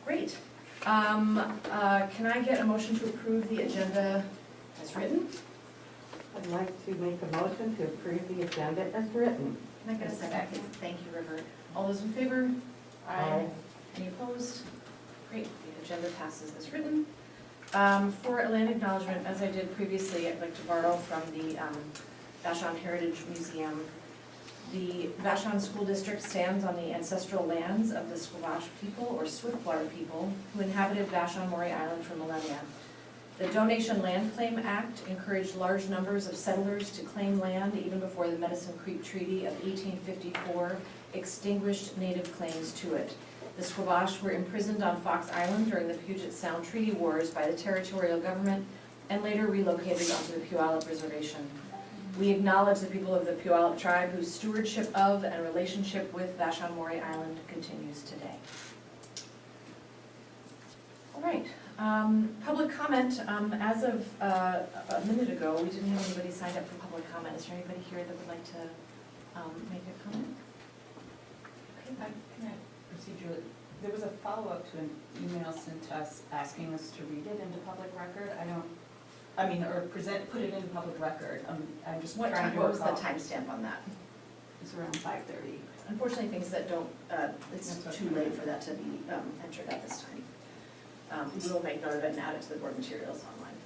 Great. Can I get a motion to approve the agenda as written? I'd like to make a motion to approve the agenda as written. Can I get a second? Thank you, River. All those in favor? Aye. Any opposed? Great, the agenda passes as written. For a land acknowledgement, as I did previously, I'd like to borrow from the Vashon Heritage Museum. The Vashon School District stands on the ancestral lands of the Squamish people, or Swiftwater people, who inhabited Vashon Maury Island for millennia. The Donation Land Claim Act encouraged large numbers of settlers to claim land even before the Medicine Creek Treaty of 1854 extinguished native claims to it. The Squamish were imprisoned on Fox Island during the Puget Sound Treaty Wars by the territorial government and later relocated onto the Puyallup Reservation. We acknowledge the people of the Puyallup tribe whose stewardship of and relationship with Vashon Maury Island continues today. All right, public comment. As of a minute ago, we didn't have anybody signed up for public comment. Is there anybody here that would like to make a comment? Can I proceed, Julie? There was a follow-up to an email sent to us asking us to read it into public record. Or put it into public record. I'm just What trying to was the recall. timestamp on that? It's around 5:30. Unfortunately, things that don't, it's That's too okay. late for that to be entered at this time. We will make note of it and add it to the board materials online.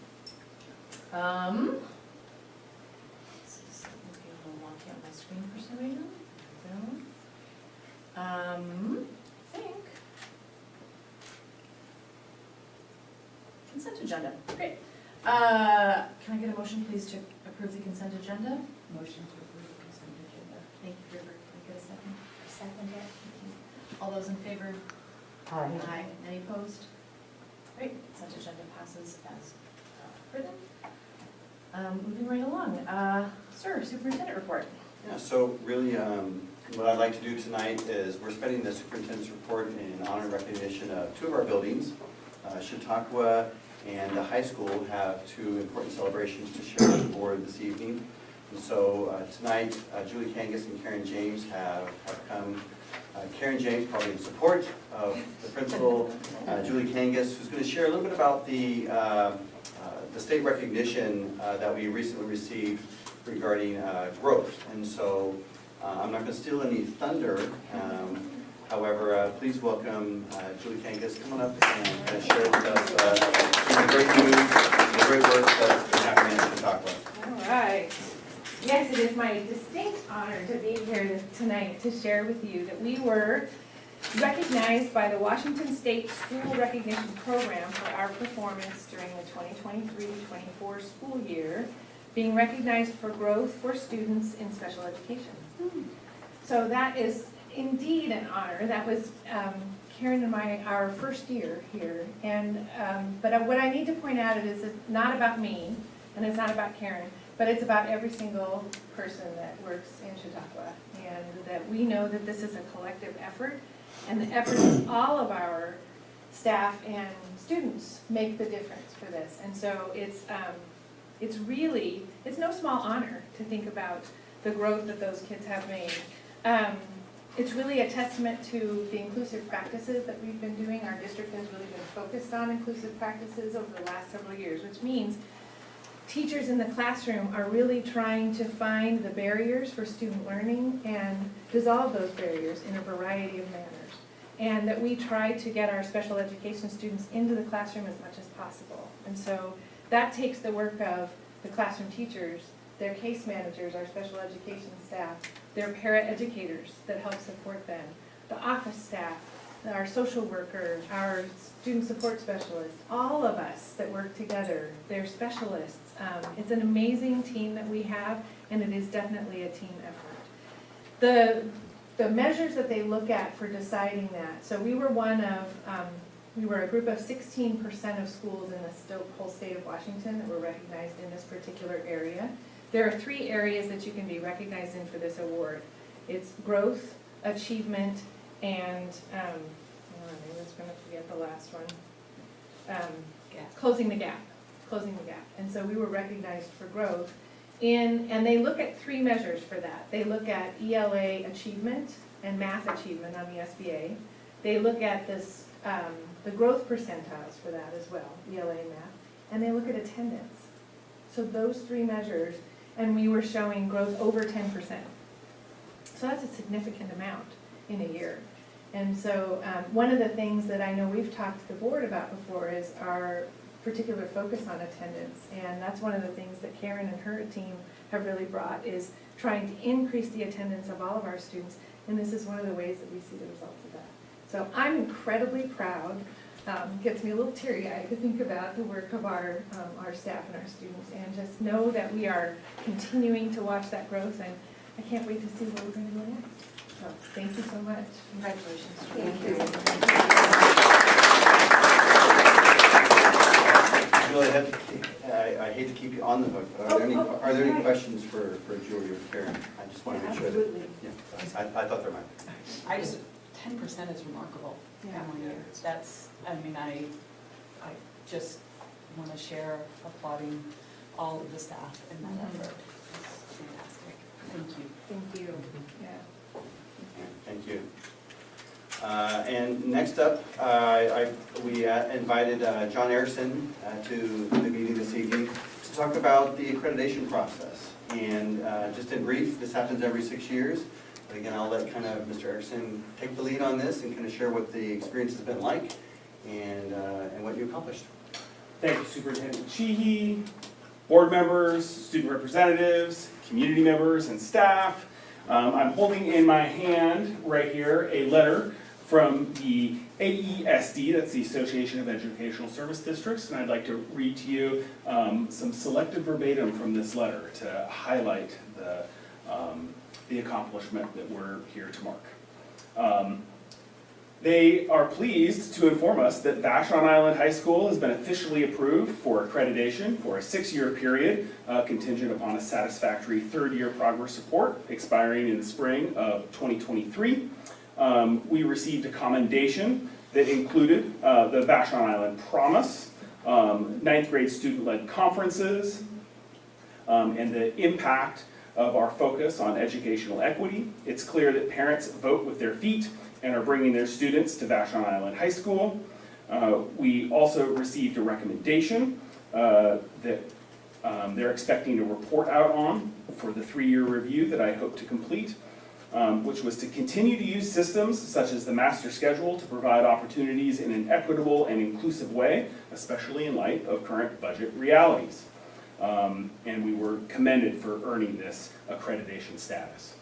This is looking a little wonky on my screen for some reason. I think. Consent agenda, great. Can I get a motion, please, to approve the consent agenda? Motion to approve the consent agenda. Thank you, River. Can I get a second? Second it. All those in favor? Aye. Any opposed? Great, consent agenda passes as written. Moving right along. Sir, superintendent report. Yeah, so really what I'd like to do tonight is we're spending the superintendent's report in honor and recognition of two of our buildings. Chautauqua and the high school have two important celebrations to share with the board this evening. And so tonight, Julie Kangas and Karen James have come. Karen James probably in support of the principal, Julie Kangas, who's going to share a little bit about the state recognition that we recently received regarding growth. And so I'm not going to steal any thunder. However, please welcome Julie Kangas. Come on up and kind of share with us some of the great news, the great work that's been happening in Chautauqua. All right. Yes, it is my distinct honor to be here tonight to share with you that we were recognized by the Washington State School Recognition Program for our performance during the 2023-24 school year, being recognized for growth for students in special education. So that is indeed an honor. That was Karen and our first year here. And but what I need to point out is it's not about me, and it's not about Karen, but it's about every single person that works in Chautauqua, and that we know that this is a collective effort, and the efforts of all of our staff and students make the difference for this. And so it's no small honor to think about the growth that those kids have made. It's really a testament to the inclusive practices that we've been doing. Our district has really been focused on inclusive practices over the last several years, which means teachers in the classroom are really trying to find the barriers for student learning and dissolve those barriers in a variety of manners. And that we try to get our special education students into the classroom as much as possible. And so that takes the work of the classroom teachers, their case managers, our special education staff, their para-educators that help support them, the office staff, our social worker, our student support specialists, all of us that work together, they're specialists. It's an amazing team that we have, and it is definitely a team effort. The measures that they look at for deciding that, so we were we were a group of 16% of schools in the whole state of Washington that were recognized in this particular area. There are 3 areas that you can be recognized in for this award. It's growth, achievement, and, I was going to forget the last one. Closing the gap. And so we were recognized for growth. And they look at 3 measures for that. They look at ELA achievement and math achievement on the SBA. They look at this, the growth percentiles for that as well, ELA and math, and they look at attendance. So those 3 measures, and we were showing growth over 10%. So that's a significant amount in a year. And so one of the things that I know we've talked to the board about before is our particular focus on attendance. And that's one of the things that Karen and her team have really brought, is trying to increase the attendance of all of our students. And this is one of the ways that we see the results of that. So I'm incredibly proud. Gets me a little teary-eyed to think about the work of our staff and our students, and just know that we are continuing to watch that growth, and I can't wait to see where we're going to go next. So thank you so much. Congratulations. Thank you. Julie, I hate to keep you on the hook, but are there any questions for Julie or Karen? I just want to make sure that. Absolutely. Yeah, I thought there might be. I just, 10% is remarkable in 1 year. That's, I mean, I just want to share applauding all of the staff in that effort. It's fantastic. Thank you. Thank you. Yeah. Thank you. And next up, we invited John Erickson to the meeting this evening to talk about the accreditation process. And just in brief, this happens every 6 years. But again, I'll let kind of Mr. Erickson take the lead on this and kind of share what the experience has been like and what you accomplished. Thank you, Superintendent Sheehy, board members, student representatives, community members, and staff. I'm holding in my hand right here a letter from the VISD, that's the Association of Educational Service Districts, and I'd like to read to you some selected verbatim from this letter to highlight the accomplishment that we're here to mark. They are pleased to inform us that Vashon Island High School has been officially approved for accreditation for a 6-year period contingent upon a satisfactory 3rd-year progress report expiring in the spring of 2023. We received a commendation that included the Vashon Island Promise, 9th grade student-led conferences, and the impact of our focus on educational equity. It's clear that parents vote with their feet and are bringing their students to Vashon Island High School. We also received a recommendation that they're expecting to report out on for the 3-year review that I hope to complete, which was to continue to use systems such as the master schedule to provide opportunities in an equitable and inclusive way, especially in light of current budget realities. And we were commended for earning this accreditation status.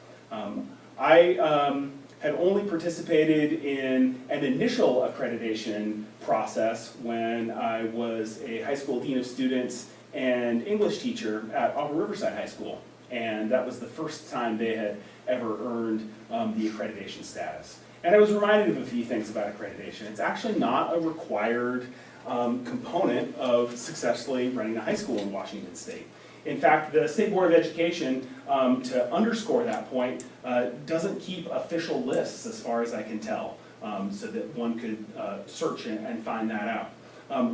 I had only participated in an initial accreditation process when I was a high school dean of students and English teacher at Auburn Riverside High School. And that was the first time they had ever earned the accreditation status. And I was reminded of a few things about accreditation. It's actually not a required component of successfully running a high school in Washington State. In fact, the State Board of Education, to underscore that point, doesn't keep official lists as far as I can tell, so that one could search and find that out.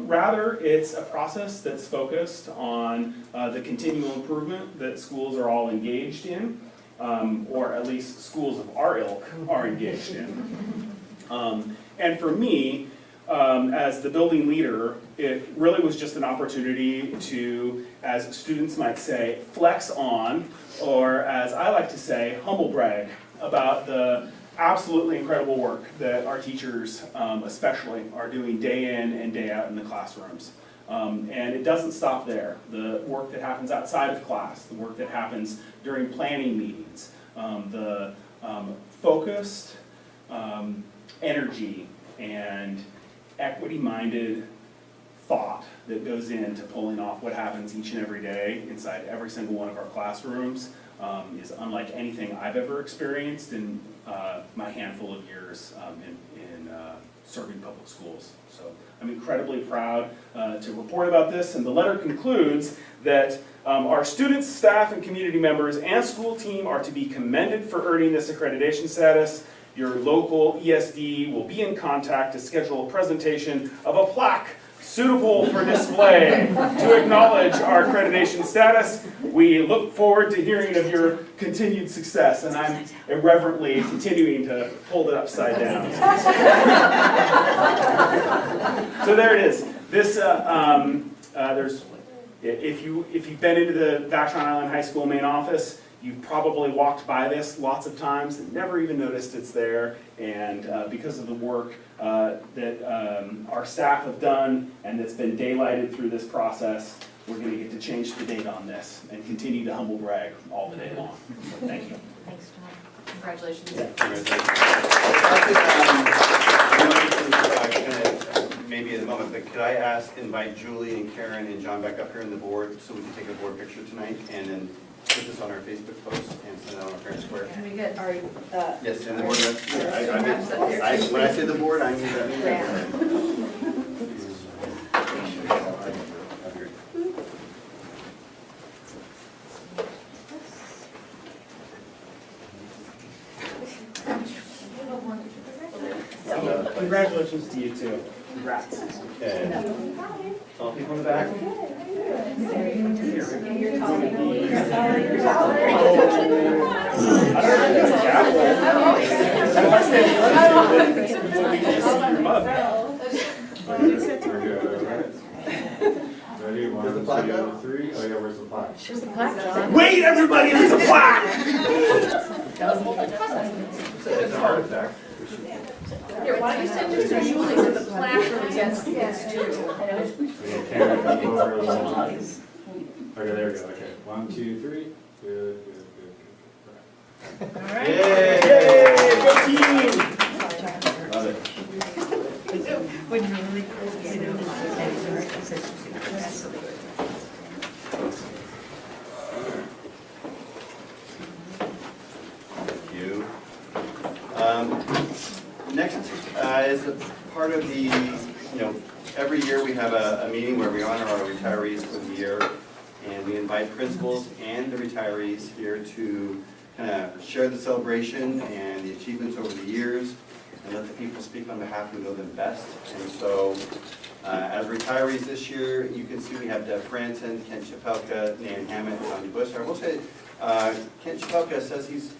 Rather, it's a process that's focused on the continual improvement that schools are all engaged in, or at least schools of our ilk are engaged in. And for me, as the building leader, it really was just an opportunity to, as students might say, flex on, or as I like to say, humble brag about the absolutely incredible work that our teachers especially are doing day in and day out in the classrooms. And it doesn't stop there. The work that happens outside of class, the work that happens during planning meetings, the focused energy and equity-minded thought that goes into pulling off what happens each and every day inside every single one of our classrooms is unlike anything I've ever experienced in my handful of years in serving public schools. So I'm incredibly proud to report about this, and the letter concludes that our students, staff, and community members and school team are to be commended for earning this accreditation status. Your local ESD will be in contact to schedule a presentation of a plaque suitable for display to acknowledge our accreditation status. We look forward to hearing of your continued success, and I'm irreverently continuing to hold it upside down. So there it is. This, if you've been into the Vashon Island High School main office, you've probably walked by this lots of times and never even noticed it's there. And because of the work that our staff have done and that's been daylighted through this process, we're going to get to change the date on this and continue to humble brag all the day long. So thank you. Thanks, John. Congratulations. Maybe in a moment, but could I invite Julie and Karen and John back up here on the board so we can take a board picture tonight and then put this on our Facebook post and send it on our parent square? Can we get our, Yes, and the board, when I say the board, I mean that. Congratulations to you too. Congrats. Okay. All people in the back? you're taller. Ready, one, Is the plaque up? 2, 3. Oh yeah, where's the plaque? There's a plaque, John. Wait, everybody, there's a plaque! It's an artifact. Here, why don't you send this to Julie so the plaque really gets its due? Okay, Karen, go over the wall. Okay, there we go. Okay, 1, 2, 3. Good. All right. Yay! Yay, good team! Love it. When you're really cold, you know. Thank you. Next is a part of the, every year we have a meeting where we honor our retirees for the year, and we invite principals and the retirees here to kind of share the celebration and the achievements over the years, and let the people speak on behalf who know them best. And so, as retirees this year, you can see we have Deb Franson, Kent Chapelka, Nan Hammett, Tanya Bush. I will say, Kent Chapelka says he's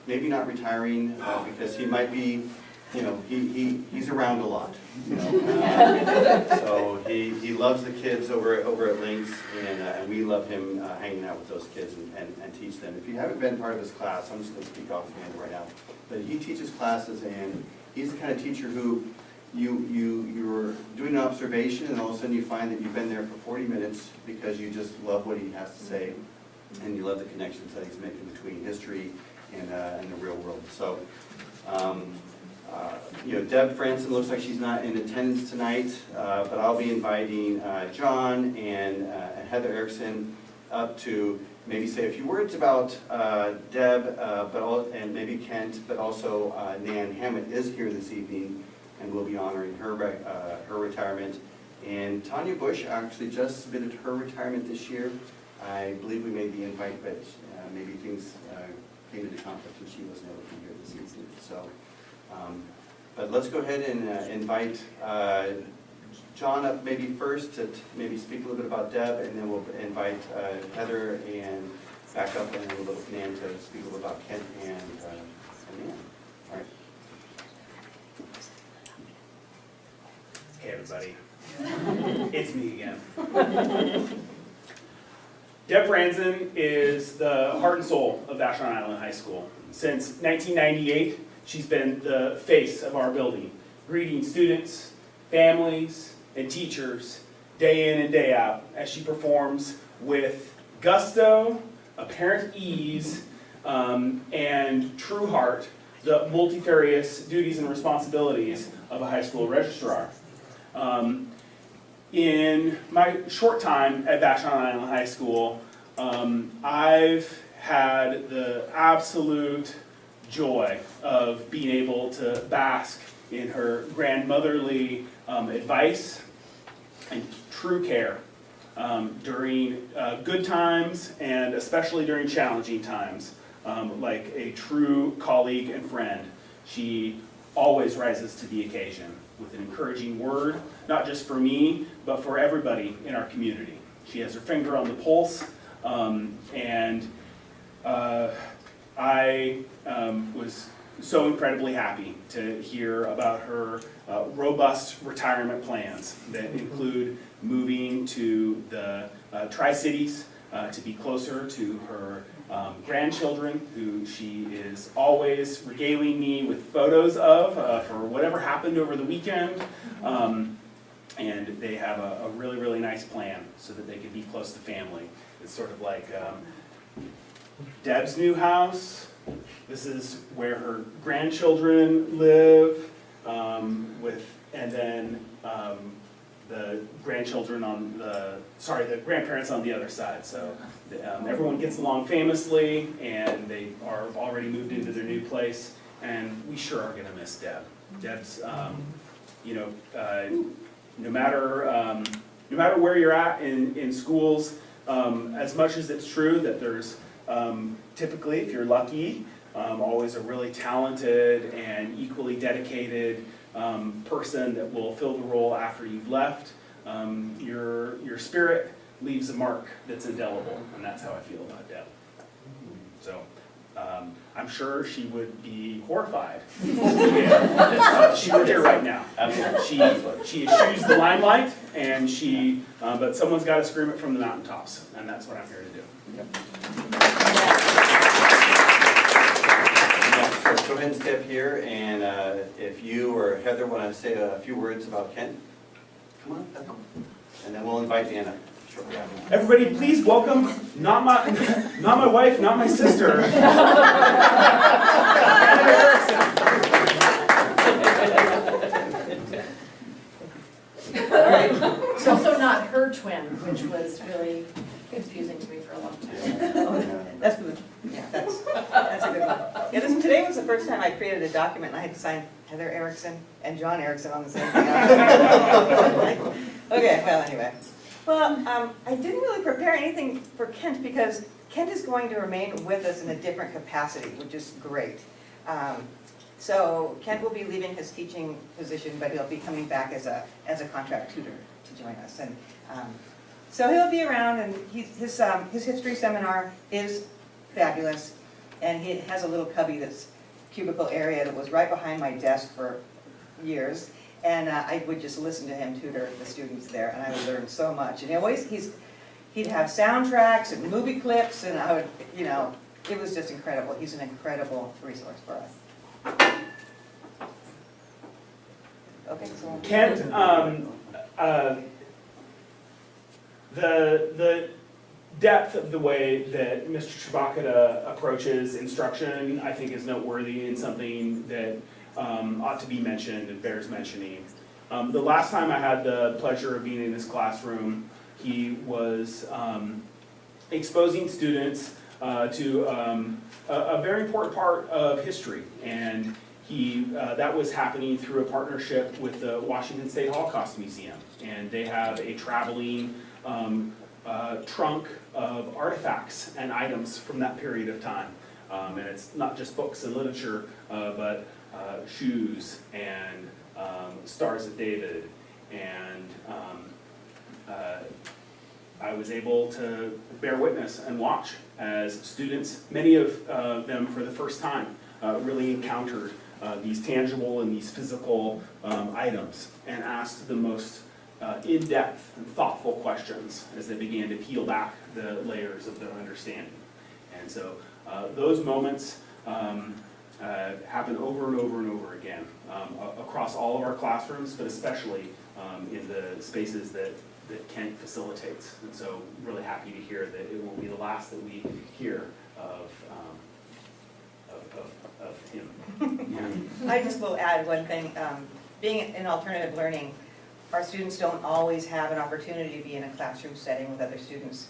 maybe not retiring because he might be, he's around a lot. So he loves the kids over at Lynx, and we love him hanging out with those kids and teach them. If you haven't been part of his class, I'm just going to speak offhand right now, but he teaches classes, and he's the kind of teacher who you're doing an observation, and all of a sudden you find that you've been there for 40 minutes because you just love what he has to say, and you love the connections that he's making between history and the real world. So, Deb Franson looks like she's not in attendance tonight, but I'll be inviting John and Heather Erickson up to maybe say a few words about Deb, and maybe Kent, but also Nan Hammett is here this evening, and we'll be honoring her retirement. And Tanya Bush actually just submitted her retirement this year. I believe we made the invite, but maybe things came into conflict and she wasn't able to be here this evening. So, but let's go ahead and invite John up maybe first to maybe speak a little bit about Deb, and then we'll invite Heather and back up, and then we'll look at Nan to speak a little about Kent and Nan. All right. Hey everybody, it's me again. Deb Franson is the heart and soul of Vashon Island High School. Since 1998, she's been the face of our building, greeting students, families, and teachers day in and day out as she performs with gusto, apparent ease, and true heart the multifarious duties and responsibilities of a high school registrar. In my short time at Vashon Island High School, I've had the absolute joy of being able to bask in her grandmotherly advice and true care during good times and especially during challenging times. Like a true colleague and friend, she always rises to the occasion. with an encouraging word, not just for me, but for everybody in our community. She has her finger on the pulse, and I was so incredibly happy to hear about her robust retirement plans that include moving to the Tri-Cities to be closer to her grandchildren, who she is always regaling me with photos of for whatever happened over the weekend. And they have a really, really nice plan so that they can be close to family. It's sort of like Deb's new house. This is where her grandchildren live, and then the grandchildren on the grandparents on the other side. So everyone gets along famously, and they are already moved into their new place, and we sure are gonna miss Deb. Deb's, no matter where you're at in schools, as much as it's true that there's typically, if you're lucky, always a really talented and equally dedicated person that will fill the role after you've left. Your spirit leaves a mark that's indelible, and that's how I feel about Deb. So I'm sure she would be horrified if she were here right now. She eschews the limelight, and but someone's got to scream it from the mountaintops, and that's what I'm here to do. So go ahead and step here, and if you or Heather want to say a few words about Kent, come on, Heather. And then we'll invite Anna shortly after. Everybody, please welcome, not my wife, not my sister. It's also not her twin, which was really confusing to me for a long time. That's good. Yeah, that's a good one. Yeah, today was the first time I created a document and I had to sign Heather Erickson and John Erickson on the same thing. Okay, well, anyway. Well, I didn't really prepare anything for Kent because Kent is going to remain with us in a different capacity, which is great. So Kent will be leaving his teaching position, but he'll be coming back as a contract tutor to join us. And so he'll be around, and his history seminar is fabulous, and he has a little cubby that's cubicle area that was right behind my desk for years, and I would just listen to him tutor the students there, and I would learn so much. And he'd have soundtracks and movie clips, and I would, it was just incredible. He's an incredible resource for us. Okay, so Kent, the depth of the way that Mr. Chewbacca approaches instruction, I think, is noteworthy and something that ought to be mentioned and bears mentioning. The last time I had the pleasure of being in his classroom, he was exposing students to a very important part of history, and that was happening through a partnership with the Washington State Holocaust Museum, and they have a traveling trunk of artifacts and items from that period of time. And it's not just books and literature, but shoes and Stars of David. And I was able to bear witness and watch as students, many of them for the first time, really encountered these tangible and these physical items and asked the most in-depth and thoughtful questions as they began to peel back the layers of their understanding. And so those moments happen over and over and over again across all of our classrooms, but especially in the spaces that Kent facilitates. And so really happy to hear that it won't be the last that we hear of him. I just will add one thing. Being in alternative learning, our students don't always have an opportunity to be in a classroom setting with other students.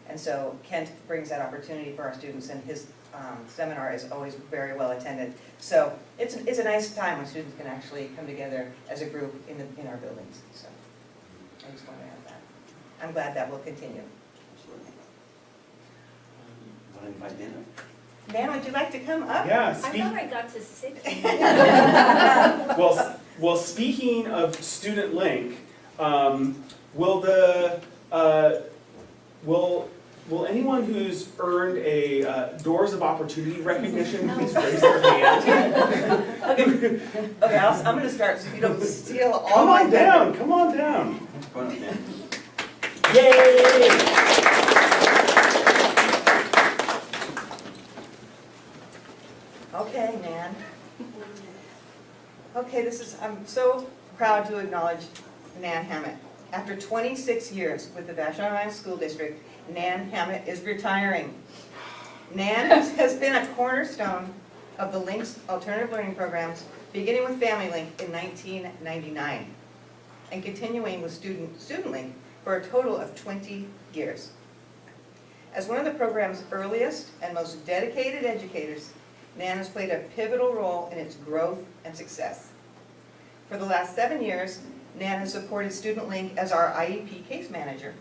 And so Kent brings that opportunity for our students, and his seminar is always very well attended. So it's a nice time when students can actually come together as a group in our buildings. So I just want to add that. I'm glad that will continue. Absolutely. Want to invite Anna? Dan, would you like to come up? Yeah, I thought I got to sit. well, Well, speaking of Student Link, will the, will anyone who's earned a Doors of Opportunity recognition please raise their hand? Okay, I'm gonna start so you don't steal all Come my on down, come on down. Go on up, man. Yay! Okay, Nan. Okay, I'm so proud to acknowledge Nan Hammett. After 26 years with the Vashon Island School District, Nan Hammett is retiring. Nan has been a cornerstone of the Link's alternative learning programs, beginning with Family Link in 1999, and continuing with Student Link for a total of 20 years. As one of the program's earliest and most dedicated educators, Nan has played a pivotal role in its growth and success. For the last 7 years, Nan has supported Student Link as our IEP case manager,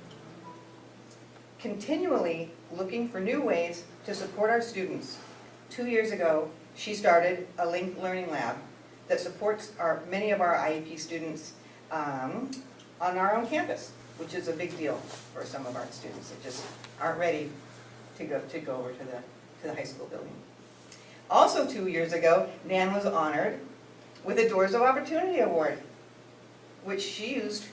continually looking for new ways to support our students. 2 years ago, she started a Link Learning Lab that supports many of our IEP students on our own campus, which is a big deal for some of our students that just aren't ready to go over to the high school building. Also 2 years ago, Nan was honored with a Doors of Opportunity Award, which she used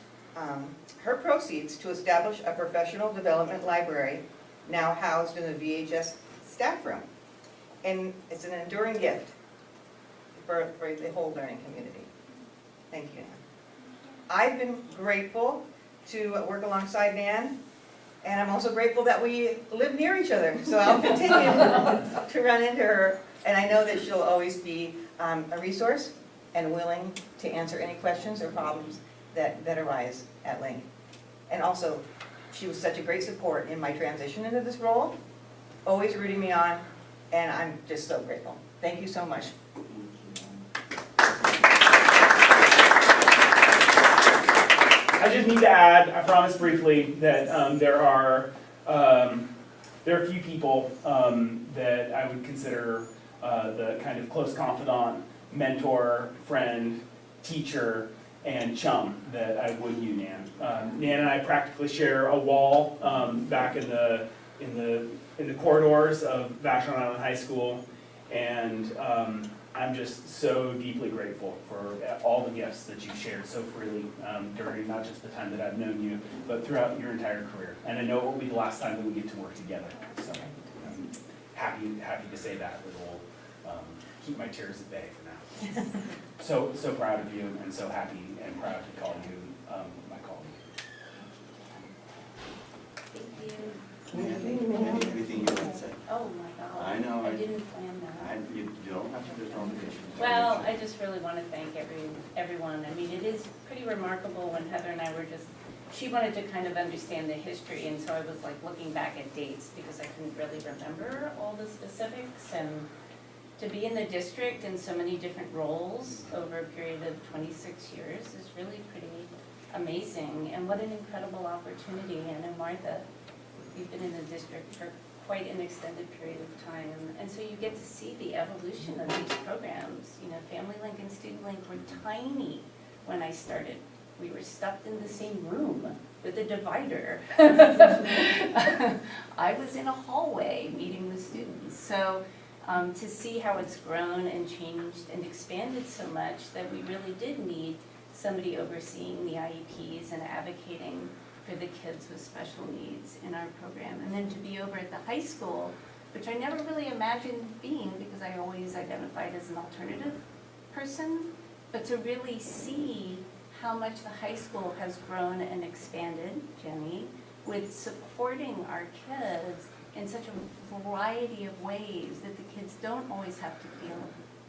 her proceeds to establish a professional development library now housed in the VHS staff room. And it's an enduring gift for the whole learning community. Thank you, Nan. I've been grateful to work alongside Nan, and I'm also grateful that we live near each other. So I'll continue to run into her, and I know that she'll always be a resource and willing to answer any questions or problems that arise at Link. And also, she was such a great support in my transition into this role, always rooting me on, and I'm just so grateful. Thank you so much. I just need to add, I promise briefly, that there are a few people that I would consider the kind of close confidant, mentor, friend, teacher, and chum that I would you, Nan. Nan and I practically share a wall back in the corridors of Vashon Island High School, and I'm just so deeply grateful for all the gifts that you've shared so freely during not just the time that I've known you, but throughout your entire career. And I know it will be the last time that we get to work together. So happy to say that. It'll keep my tears at bay for now. So proud of you, and so happy and proud to call you my colleague. Thank you. Anything you want to say? Oh my God. I know. I didn't plan that. You don't have to, there's no obligation. Well, I just really want to thank everyone. I mean, it is pretty remarkable when Heather and I were she wanted to kind of understand the history, and so I was like looking back at dates because I couldn't really remember all the specifics, and to be in the district in so many different roles over a period of 26 years is really pretty amazing, and what an incredible opportunity. And Martha, you've been in the district for quite an extended period of time, and so you get to see the evolution of these programs. You know, Family Link and Student Link were tiny when I started. We were stuck in the same room with a divider. I was in a hallway meeting with students. So to see how it's grown and changed and expanded so much that we really did need somebody overseeing the IEPs and advocating for the kids with special needs in our program. And then to be over at the high school, which I never really imagined being because I always identified as an alternative person, but to really see how much the high school has grown and expanded, Jenny, with supporting our kids in such a variety of ways that the kids don't always have to feel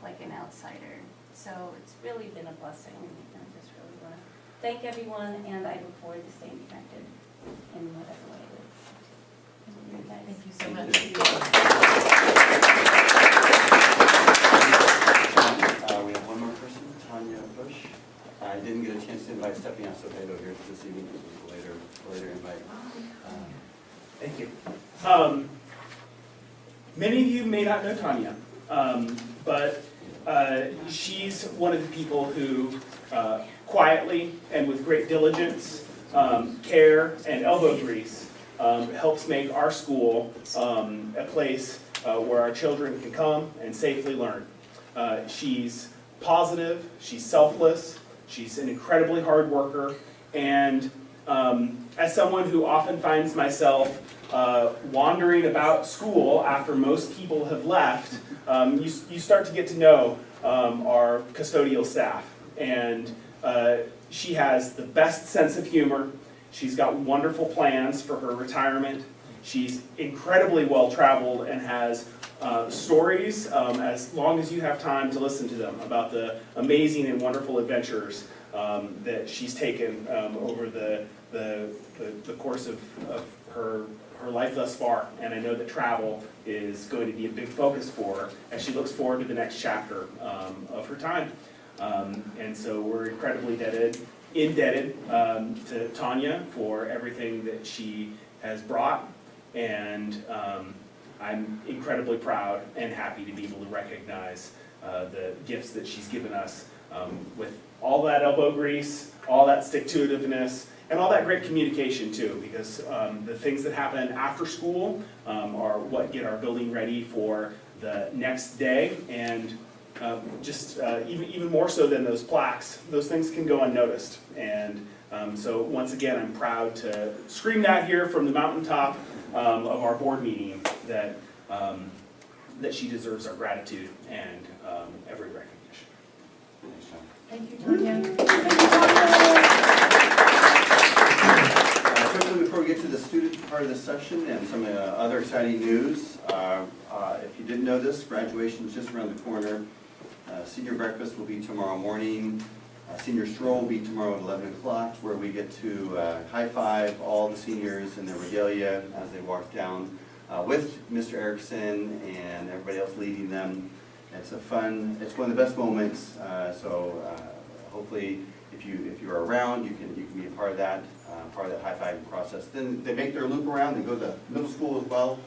like an outsider. So it's really been a blessing. I just really want to thank everyone, and I look forward to staying connected in whatever way it is. Thank you so much. We have one more person, Tanya Bush. I didn't get a chance to invite Stephanie Acevedo here this evening. This was a later invite. Thank you. Many of you may not know Tanya, but she's one of the people who quietly and with great diligence, care, and elbow grease helps make our school a place where our children can come and safely learn. She's positive, she's selfless, she's an incredibly hard worker, and as someone who often finds myself wandering about school after most people have left, you start to get to know our custodial staff. And she has the best sense of humor. She's got wonderful plans for her retirement. She's incredibly well-traveled and has stories as long as you have time to listen to them about the amazing and wonderful adventures that she's taken over the course of her life thus far. And I know that travel is going to be a big focus for her as she looks forward to the next chapter of her time. And so we're incredibly indebted to Tanya for everything that she has brought. And I'm incredibly proud and happy to be able to recognize the gifts that she's given us with all that elbow grease, all that stick-to-itiveness, and all that great communication too, because the things that happen after school are what get our building ready for the next day. And even more so than those plaques, those things can go unnoticed. And so once again, I'm proud to scream that here from the mountaintop of our board meeting that she deserves our gratitude and every recognition. Thank you, Tanya. Quickly, before we get to the student part of the session and some other exciting news, if you didn't know this, graduation is just around the corner. Senior breakfast will be tomorrow morning. Senior stroll will be tomorrow at 11 o'clock, where we get to high-five all the seniors in their regalia as they walk down with Mr. Erickson and everybody else leading them. It's it's one of the best moments, so hopefully if you are around, you can be a part of that high-fiving process. Then they make their loop around, they go to middle school as well,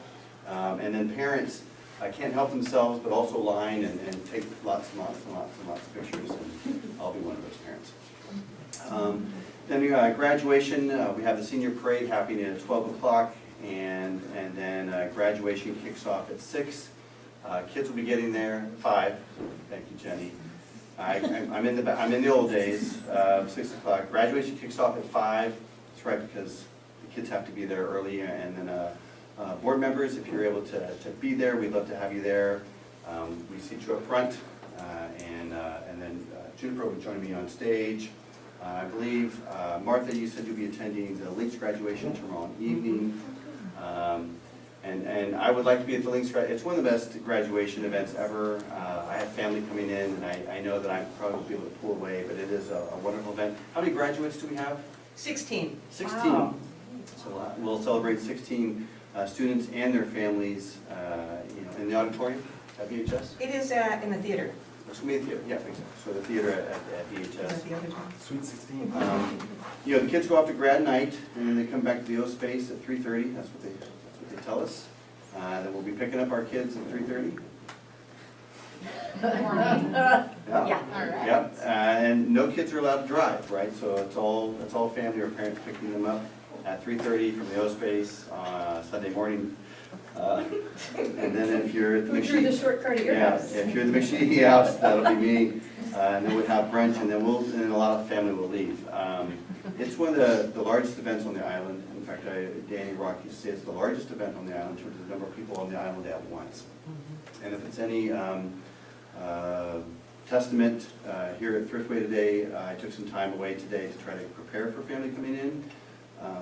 and then parents can't help themselves but also line and take lots and lots and lots and lots of pictures, and I'll be one of those parents. Then we got graduation. We have the senior parade happening at 12 o'clock, and then graduation kicks off at 6. Kids will be getting there at 5. Thank you, Jenny. I'm in the old days. 6 o'clock. Graduation kicks off at 5. That's right, because the kids have to be there early, and then board members, if you're able to be there, we'd love to have you there. We see you up front, and then Juniper will join me on stage. I believe, Martha, you said you'll be attending the Links graduation tomorrow evening. And I would like to be at the Links it's one of the best graduation events ever. I have family coming in, and I know that I probably won't be able to pull away, but it is a wonderful event. How many graduates do we have? 16. 16. Wow. So we'll celebrate 16 students and their families, in the auditorium at VHS. It is in the theater. It's going to be a theater, yeah, exactly. So the theater at VHS. Sweet 16. The kids go off to grad night, and then they come back to the O space at 3:30. That's what they tell us. Then we'll be picking up our kids at 3:30. Yeah. Yeah. Yep. And no kids are allowed to drive, right? So it's all family or parents picking them up at 3:30 from the O space Sunday morning. And then if you're at the Who drew the short card at your house? if you're at the McSheedy house, that'll be me. And then we'll have brunch, and then a lot of family will leave. It's one of the largest events on the island. In fact, Danny Rock used to say it's the largest event on the island in terms of the number of people on the island at once. And if it's any testament, here at Thriftway today, I took some time away today to try to prepare for family coming in.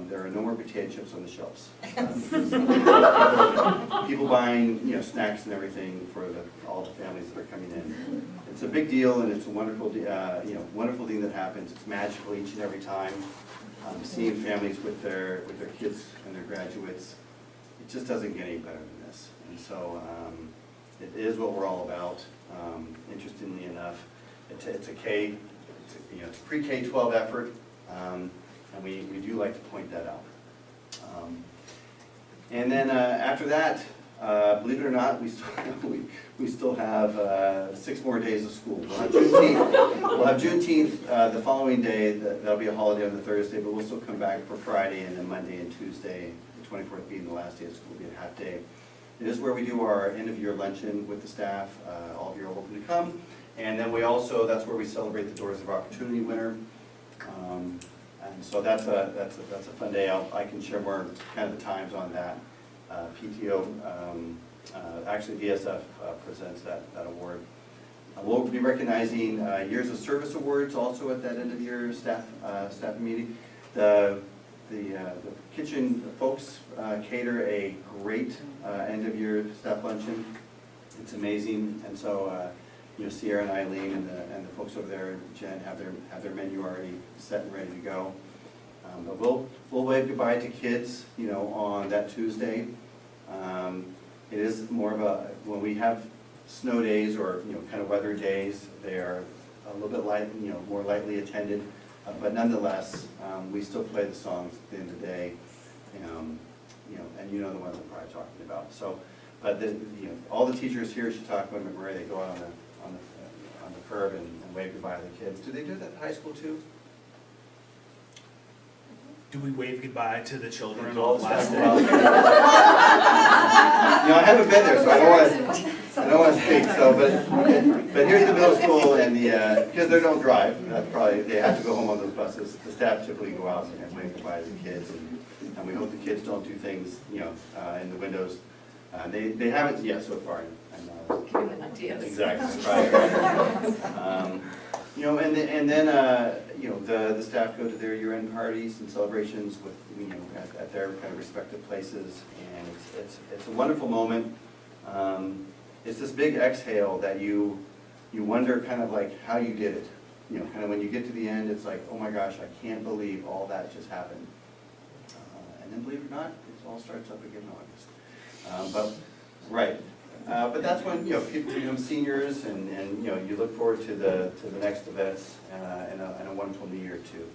There are no more potato chips on the shelves. People buying, snacks and everything for all the families that are coming in. It's a big deal, and it's a wonderful, wonderful thing that happens. It's magical each and every time. Seeing families with their kids and their graduates, it just doesn't get any better than this. And so it is what we're all about. Interestingly enough, it's a pre-K-12 effort. And we do like to point that out. And then after that, Believe it or not, we still have 6 more days of school. We'll have Juneteenth, the following day, that'll be a holiday on the Thursday, but we'll still come back for Friday and then Monday and Tuesday, the 24th being the last day of school, will be a half day. It is where we do our end of year luncheon with the staff. All of you are welcome to come. And then we also, that's where we celebrate the Doors of Opportunity winner. And so that's a fun day. I can share more kind of the times on that. PTO, actually DSF presents that award. We'll be recognizing Years of Service Awards also at that end of year staff meeting. The kitchen folks cater a great end of year staff luncheon. It's amazing, and so Sierra and Eileen and the folks over there, Jen, have their menu already set and ready to go. But we'll wave goodbye to kids, on that Tuesday. It is more of a, when we have snow days or, kind of weather days, they are a little bit light, more lightly attended. But nonetheless, we still play the songs at the end of the day, and the ones I'm probably talking about. So, but all the teachers here at Chautauqua and McMurray, they go out on the curb and wave goodbye to the kids. Do they do that at high school too? Do we wave goodbye to the children All on the the last staff day? go out. I haven't been there, so I don't want to speak. So, but here's the middle school and because they don't drive, they have to go home on those buses. The staff typically go out and wave goodbye to the kids, and we hope the kids don't do things, in the windows. They haven't yet so far. Giving them ideas. Exactly, right. And then the staff go to their year-end parties and celebrations with, at their kind of respective places, and it's a wonderful moment. It's this big exhale that you wonder kind of like how you did it. Kind of when you get to the end, it's like, oh my gosh, I can't believe all that just happened. And then believe it or not, it all starts up again in August. But that's when people become seniors, and you look forward to the next events and a wonderful new year too.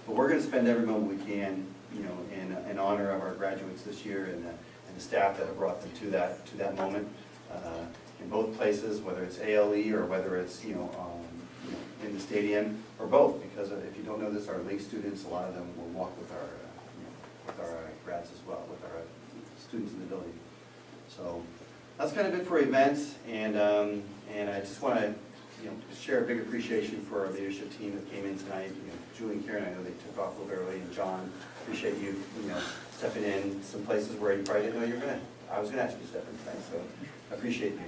But we're going to spend every moment we can, in honor of our graduates this year and the staff that have brought them to that moment in both places, whether it's ALE or whether it's in the stadium or both. Because if you don't know this, our league students, a lot of them will walk with our grads as well, with our students in the building. So that's kind of it for events, and I just want to share a big appreciation for our leadership team that came in tonight. Julie and Karen, I know they took off a little early, and John, appreciate you stepping in some places where you probably didn't know you were going to. I was going to ask you to step in tonight, so I appreciate you.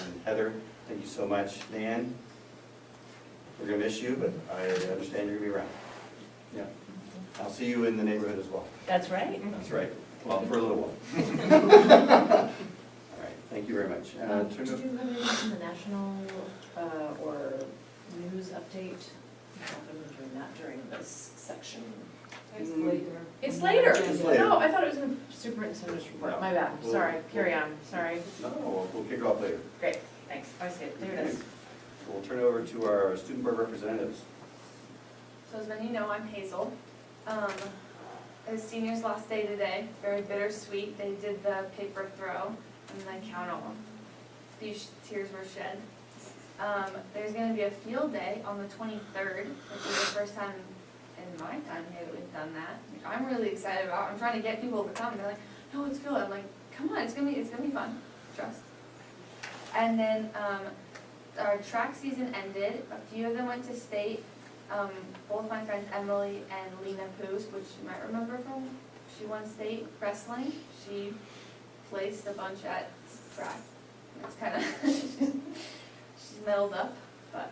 And Heather, thank you so much. Dan, we're going to miss you, but I understand you're going to be around. Yeah, I'll see you in the neighborhood as well. That's right. That's right. Well, for a little while. Thank you very much. Did you have anything from the national or news update? I've been doing that during this section. It's later. It's later? It's later. No, I thought it was in the superintendent's report. No. My bad. We'll- Sorry. Carry on. Sorry. No, we'll kick it off later. Great. Thanks. I see it. There it is. We'll turn it over to our student board representatives. So as many know, I'm Hazel. It's seniors' last day today, very bittersweet. They did the paper throw and then count off. A few tears were shed. There's gonna be a field day on the 23rd, which is the first time in my time here that we've done that. Which I'm really excited about. I'm trying to get people to come. They're like, no, it's field. I'm like, come on, it's gonna be fun. Trust. And then our track season ended. A few of them went to state. Both my friends Emily and Lena Poos, which you might remember from, she won state wrestling. She placed a bunch at track. It's kind of, she's medaled up, but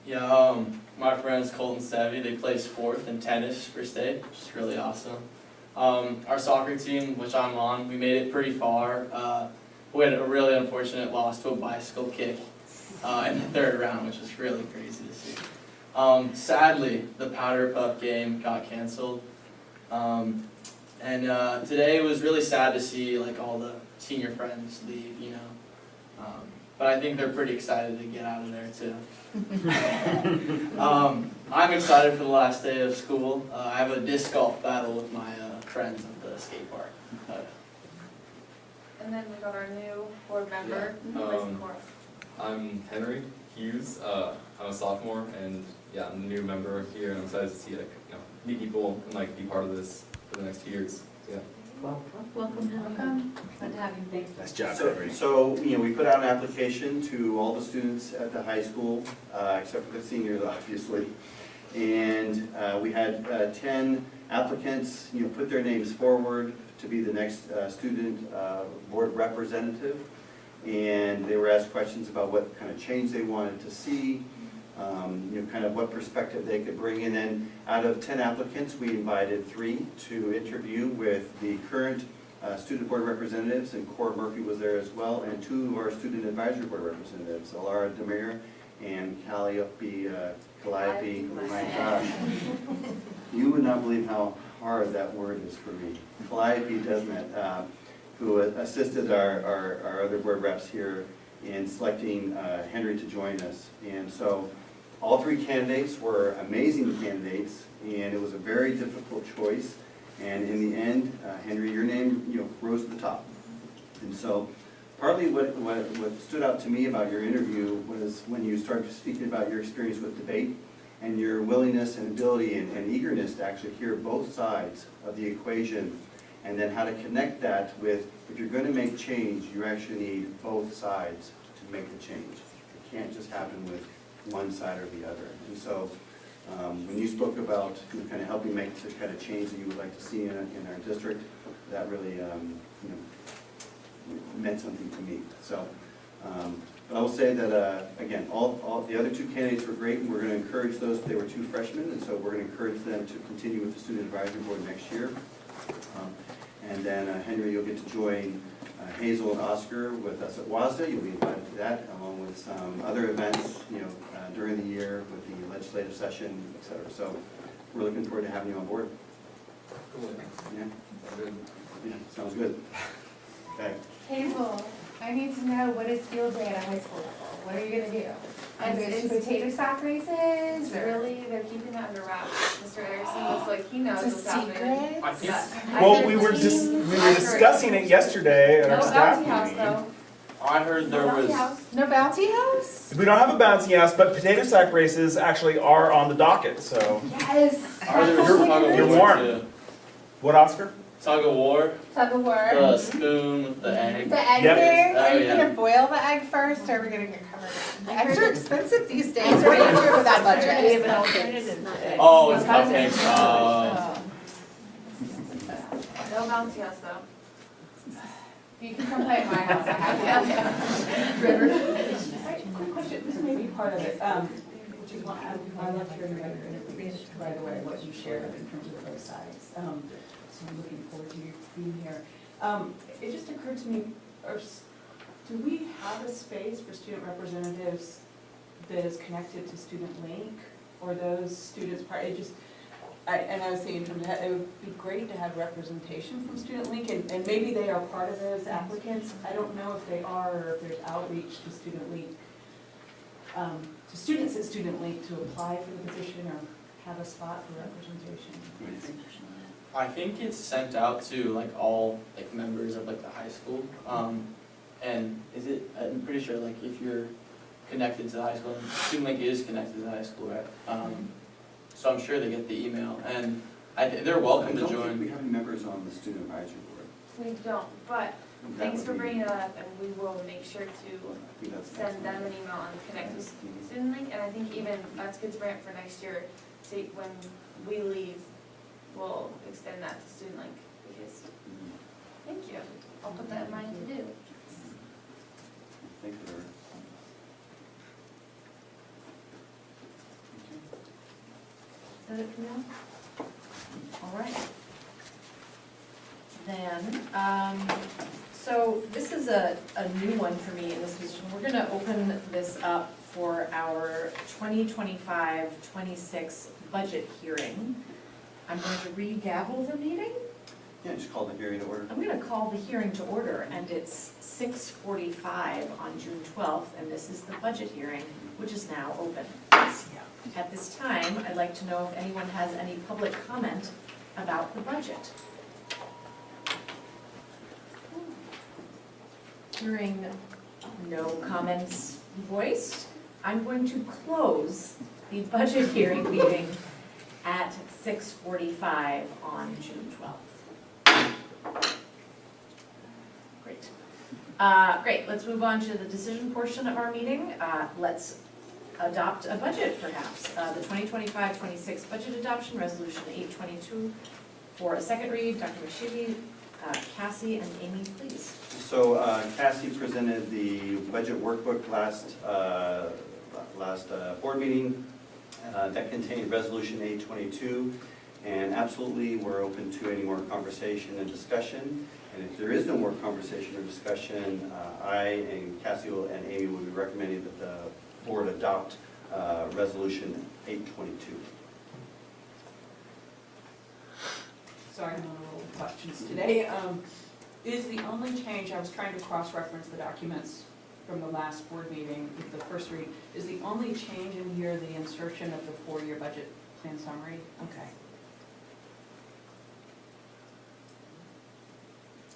yeah, my friends Colton and Savvy, they placed 4th in tennis for state, which is really awesome. Our soccer team, which I'm on, we made it pretty far. We had a really unfortunate loss to a bicycle kick in the 3rd round, which was really crazy to see. Sadly, the Powder Puff game got canceled. And today was really sad to see all the senior friends leave, but I think they're pretty excited to get out of there too. I'm excited for the last day of school. I have a disc golf battle with my friends at the skate park. And then we got our new board member, Yeah. Liz Cora. I'm Henry Hughes. I'm a sophomore, and yeah, I'm a new member here, and I'm excited to see meet people and be part of this for the next 2 years. So, yeah. Welcome. Glad to have you. Nice job, So, Henry. so, we put out an application to all the students at the high school, except for the seniors, obviously. And we had 10 applicants, put their names forward to be the next student board representative. And they were asked questions about what kind of change they wanted to see, kind of what perspective they could bring. And then out of 10 applicants, we invited 3 to interview with the current student board representatives, and Cora Murphy was there as well, and 2 of our student advisory board representatives, Alara Demir and Calliope. My gosh, you would not believe how hard that word is for me. Calliope Desmet, who assisted our other board reps here in selecting Henry to join us. And so all 3 candidates were amazing candidates, and it was a very difficult choice. And in the end, Henry, your name rose to the top. And so partly what stood out to me about your interview was when you started speaking about your experience with debate and your willingness and ability and eagerness to actually hear both sides of the equation, and then how to connect that with, if you're going to make change, you actually need both sides to make the change. It can't just happen with one side or the other. And so when you spoke about kind of helping make the kind of change that you would like to see in our district, that really meant something to me. So, but I will say that, again, all the other 2 candidates were great, and we're going to encourage those. They were 2 freshmen, and so we're going to encourage them to continue with the Student Advisory Board next year. And then, Henry, you'll get to join Hazel and Oscar with us at WASDA. You'll be invited to that, along with some other events, during the year with the legislative session, et cetera. So we're looking forward to having you on board. Cool. Yeah? Good. Yeah, sounds good. Okay. Hazel, I need to know, what is field day at a high school level? What are you gonna do? Are there It's- potato sack races? It's or- really, they're keeping it under wraps. Mr. Erickson looks like he knows It's what's a happening. secret? I think- Yeah. Well, we were discussing it yesterday at No our staff bouncy house meeting. though. I heard there No bouncy was, house. No bouncy house? We don't have a bouncy house, but potato sack races actually are on the docket, so. Yes. are there That's was so tug You're of great. war warm. too. What, Oscar? Tug of war, Tug of war. the spoon with the egg. The egg Yep. thing, are Oh, you yeah. gonna boil the egg first, or are we gonna get covered? The I eggs heard are expensive these days, what do you do with that budget? We have an alternative. Oh, it's cupcakes. No bouncy house though. You can come play at my house, I have River. Quick question, this may be part of it, which is why I love hearing about your interviews, by the way, what you shared in terms of both sides. So I'm looking forward to you being here. It just occurred to me, do we have a space for student representatives that is connected to Student Link? Or those students, and I was thinking, it would be great to have representation from Student Link, and maybe they are part of those applicants. I don't know if they are, or if there's outreach to Student Link, to students at Student Link to apply for the position or have a spot for representation. I think it's sent out to all members of the high school. And I'm pretty sure if you're connected to the high school, Student Link is connected to the high school, right? So I'm sure they get the email, and they're welcome to I don't think join. we have any members on the Student Advisory Board. We don't, but That thanks would for be- bringing it up, and we will make sure to I think that's send them an email and connect with Student Link, and I think even, that's good to bring up for next year, to, when we leave, we'll extend that to Student Link, because, thank you, I'll put that in mind to do. Thank you, Laura. Is that it for now? All right. Then, so this is a new one for me in this position. We're gonna open this up for our 2025-26 budget hearing. I'm going to re-gavel the meeting. Yeah, just call the hearing to order. I'm gonna call the hearing to order, and it's 6:45 on June 12th, and this is the budget hearing, which is now open. At this time, I'd like to know if anyone has any public comment about the budget. Hearing no comments voiced, I'm going to close the budget hearing meeting at 6:45 on June 12th. Great, let's move on to the decision portion of our meeting. Let's adopt a budget perhaps. The 2025-26 budget adoption resolution 822 for a second read. Dr. Mashivi, Cassie, and Amy, please. So Cassie presented the budget workbook last board meeting that contained resolution 822. And absolutely, we're open to any more conversation and discussion. And if there is no more conversation or discussion, I and Cassie and Amy will be recommending that the board adopt resolution 822. Sorry, I'm on a roll of questions today. Is the only change, I was trying to cross-reference the documents from the last board meeting with the first read, is the only change in here the insertion of the four-year budget plan summary? Okay.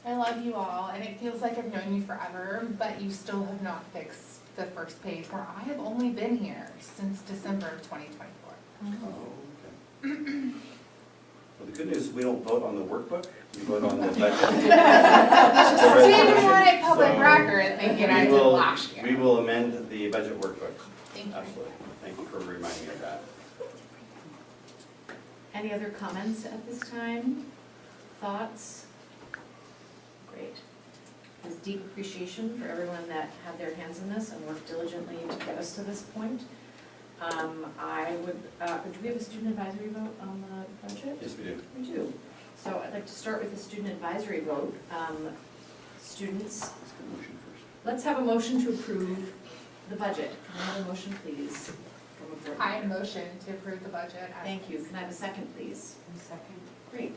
I love you all, and it feels like I've known you forever, but you still have not fixed the first page where I have only been here since December of 2024. Oh, okay. Well, the good news is we don't vote on the workbook, we vote on the budget. Just didn't want it public So, record thinking I we did will- last year. We will amend the budget workbook. Thank you. Absolutely. Thank you for reminding me of that. Any other comments at this time? Thoughts? Great. With deep appreciation for everyone that had their hands in this and worked diligently to get us to this point. I would, do we have a student advisory vote on the budget? Yes, we do. We do. So I'd like to start with the student advisory vote. Students, Let's get a motion first. let's have a motion to approve the budget. Can I have a motion, please, from a board I member? motion to approve the budget. Thank you. Can I have a second, please? Second. Great.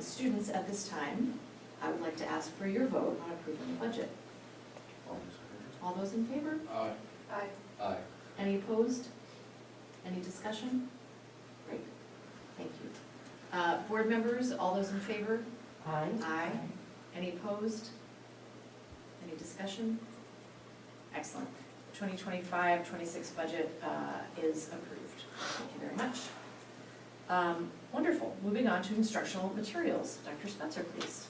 Students, at this time, I would like to ask for your vote on approving the budget. All those in favor? Aye. Aye. Aye. Any opposed? Any discussion? Great, thank you. Board members, all those in favor? Aye. Aye. Any opposed? Any discussion? Excellent. The 2025-26 budget is approved. Thank you very much. Wonderful. Moving on to instructional materials. Dr. Spencer, please.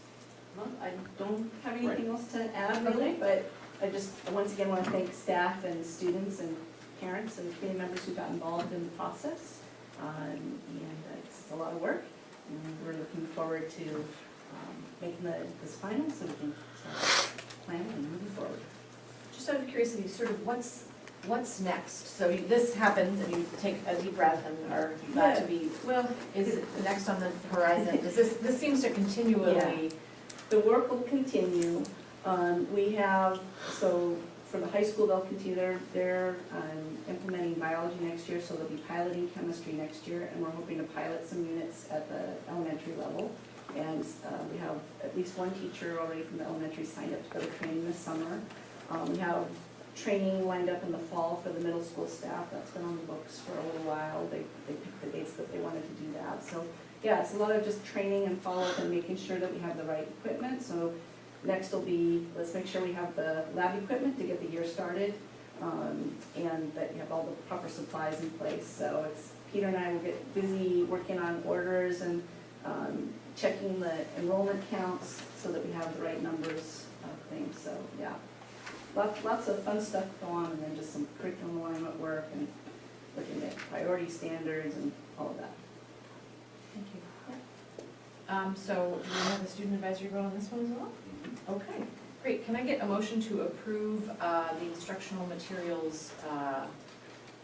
Well, I don't have anything else to add Okay. really, but I just, once again, want to thank staff and students and parents and community members who got involved in the process. And it's a lot of work, and we're looking forward to making this final so we can start planning and moving forward. Just out of curiosity, sort of what's next? So this happens and you take a deep breath and are glad to be, Well, is it next on the horizon? Does this seems to continually, the work will continue. We have, so for the high school, they'll continue, they're implementing biology next year, so they'll be piloting chemistry next year, and we're hoping to pilot some units at the elementary level. And we have at least one teacher already from the elementary signed up to go to training this summer. We have training lined up in the fall for the middle school staff. That's been on the books for a little while. They picked the dates that they wanted to do that. So yeah, it's a lot of just training and follow-up and making sure that we have the right equipment. So next will be, let's make sure we have the lab equipment to get the year started, and that you have all the proper supplies in place. So it's, Peter and I will get busy working on orders and checking the enrollment counts so that we have the right numbers of things. So yeah, lots of fun stuff go on, and then just some curriculum alignment work and looking at priority standards and all of that. thank you. So do we have a student advisory vote on this one as well? Okay, great. Can I get a motion to approve the instructional materials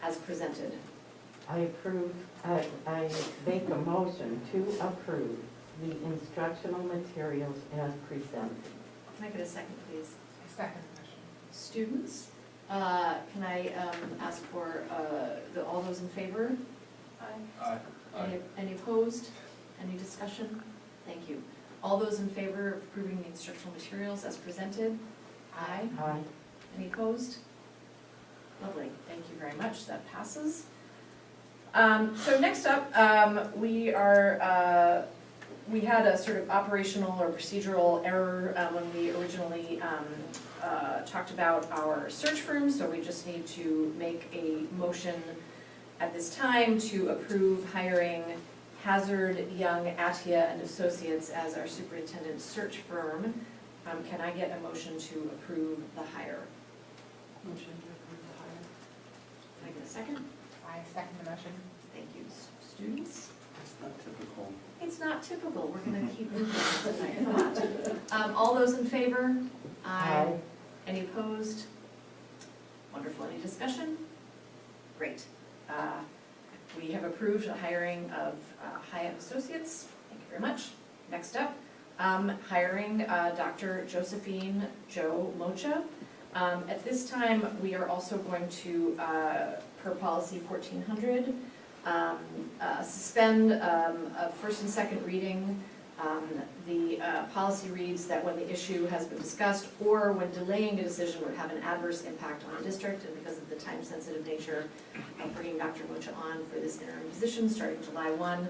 as presented? I make a motion to approve the instructional materials as presented. Can I get a second, please? Second motion. Students, can I ask for all those in favor? Aye. Aye. Any opposed? Any discussion? Thank you. All those in favor of approving the instructional materials as presented? Aye. Aye. Any opposed? Lovely, thank you very much, that passes. So next up, we are we had a sort of operational or procedural error when we originally talked about our search firm, so we just need to make a motion at this time to approve hiring Hazard, Young, Atia, and Associates as our superintendent search firm. Can I get a motion to approve the hire? Motion to approve the hire. Can I get a second? I second the motion. Thank you. Students? It's not typical. It's not typical, we're gonna keep moving tonight. All those in favor? Aye. Any opposed? Wonderful, any discussion? Great. We have approved the hiring of Hyatt Associates, thank you very much. Next up, hiring Dr. Josephine Jo Mocha. At this time, we are also going to, per policy 1400, suspend a first and second reading. The policy reads that when the issue has been discussed or when delaying a decision would have an adverse impact on the district, and because of the time-sensitive nature of bringing Dr. Mocha on for this interim position starting July 1.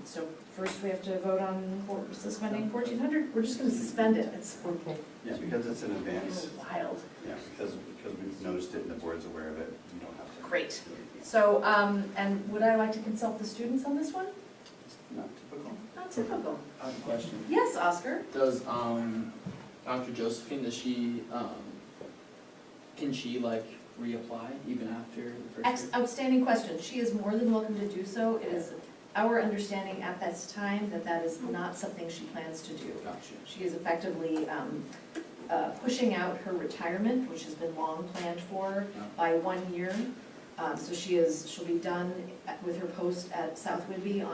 So first we have to vote on suspending 1400. We're just going to suspend it. It's Okay. Yeah, because it's in advance. wild. Yeah, because we've noticed it and the board's aware of it, you don't have to. Great. So, and would I like to consult the students on this one? It's not typical. Not typical. I have a question. Yes, Oscar? Does, Dr. Josephine, does she, can she like reapply even after the first year? Outstanding question. She is more than welcome to do so. It is our understanding at this time that that is not something she plans to do. Gotcha. She is effectively pushing out her retirement, which has been long planned for, by 1 year. So she'll be done with her post at South Whidbey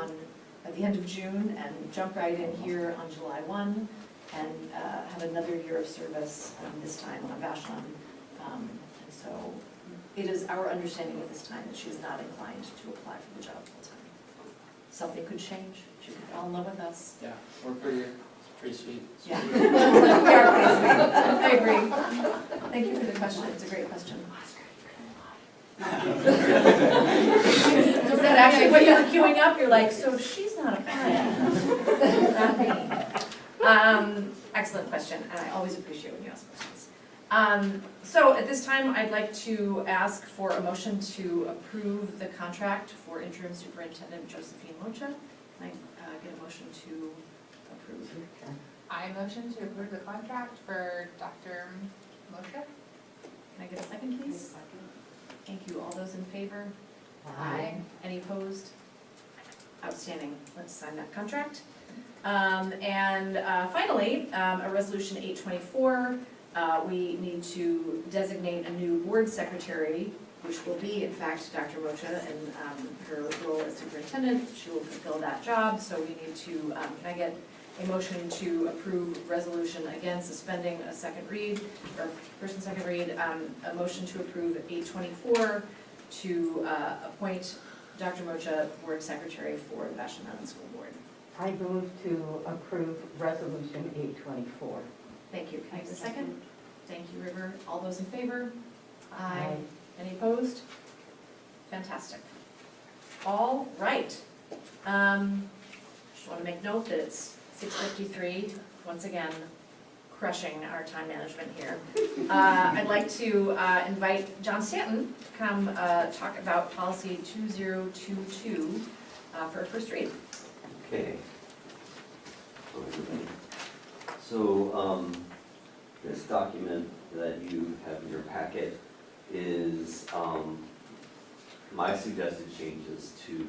at the end of June and jump right in here on July 1 and have another year of service this time on Vashon. And so it is our understanding at this time that she is not inclined to apply for the job full-time. Something could change. She could fall in love with us. Yeah, we're pretty sweet. Yeah. We are pretty sweet. I agree. Thank you for the question. It's a great question. Is that actually what you're queuing up? You're like, so she's not applying. Not me. Excellent question, and I always appreciate when you ask questions. So at this time, I'd like to ask for a motion to approve the contract for interim superintendent Josephine Mocha. Can I get a motion to approve? I motion to approve the contract for Dr. Moshe. Can I get a second, please? Thank you. All those in favor? Aye. Any opposed? Outstanding. Let's sign that contract. And finally, a resolution 824. We need to designate a new board secretary, which will be, in fact, Dr. Mocha, and her role as superintendent. She will fulfill that job. So we need to, can I get a motion to approve resolution, again, suspending a second read, or first and second read, a motion to approve 824 to appoint Dr. Mocha board secretary for the Vashon Mountain School Board. I move to approve resolution 824. Thank you. Can I get a second? Thank you, River. All those in favor? Aye. Any opposed? Fantastic. All right. Just want to make note that it's 6:53, once again, crushing our time management here. I'd like to invite John Stanton to come talk about policy 2022 for a first read. Okay. So, this document that you have in your packet is my suggested changes to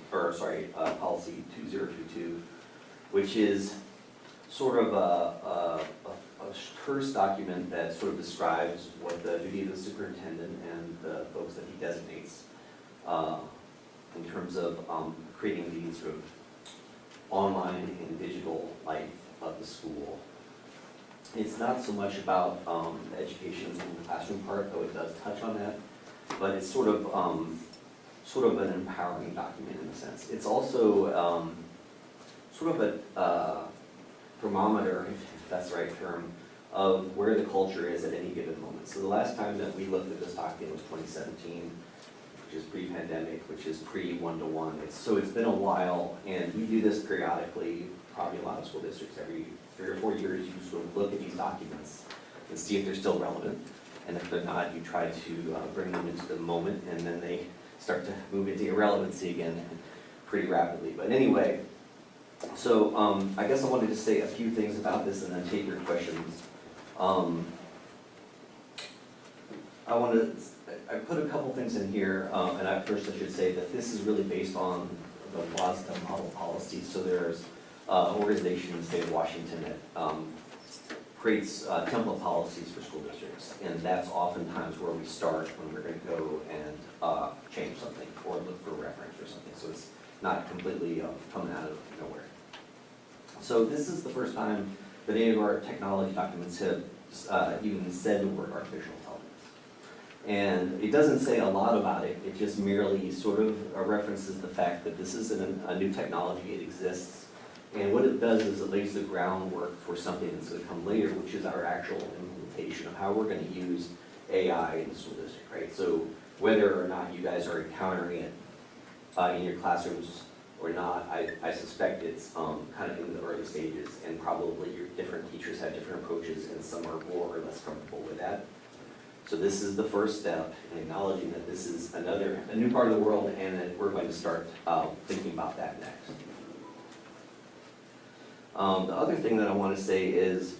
policy 2022, which is sort of a first document that sort of describes what the duty of the superintendent and the folks that he designates in terms of creating the sort of online and digital life of the school. It's not so much about the education in the classroom part, though it does touch on that, but it's sort of an empowering document in a sense. It's also sort of a thermometer, if that's the right term, of where the culture is at any given moment. So the last time that we looked at this document was 2017. which is pre-pandemic, which is pre-one-to-one. So it's been a while, and we do this periodically, probably a lot of school districts, every 3 or 4 years, you sort of look at these documents and see if they're still relevant. And if they're not, you try to bring them into the moment, and then they start to move into irrelevancy again pretty rapidly. But anyway, so I guess I wanted to say a few things about this and then take your questions. I put a couple things in here, and first I should say that this is really based on the VISD model policy. So there's an organization in the state of Washington that creates template policies for school districts, and that's oftentimes where we start when we're going to go and change something or look for reference or something. So it's not completely coming out of nowhere. So this is the first time that any of our technology documents have even said the word artificial intelligence. And it doesn't say a lot about it, it just merely sort of references the fact that this is a new technology, it exists. And what it does is it lays the groundwork for something that's going to come later, which is our actual implementation of how we're going to use AI in the school district, right? So whether or not you guys are encountering it in your classrooms or not, I suspect it's kind of in the early stages, and probably your different teachers have different approaches, and some are more or less comfortable with that. So this is the first step in acknowledging that this is a new part of the world, and that we're going to start thinking about that next. The other thing that I want to say is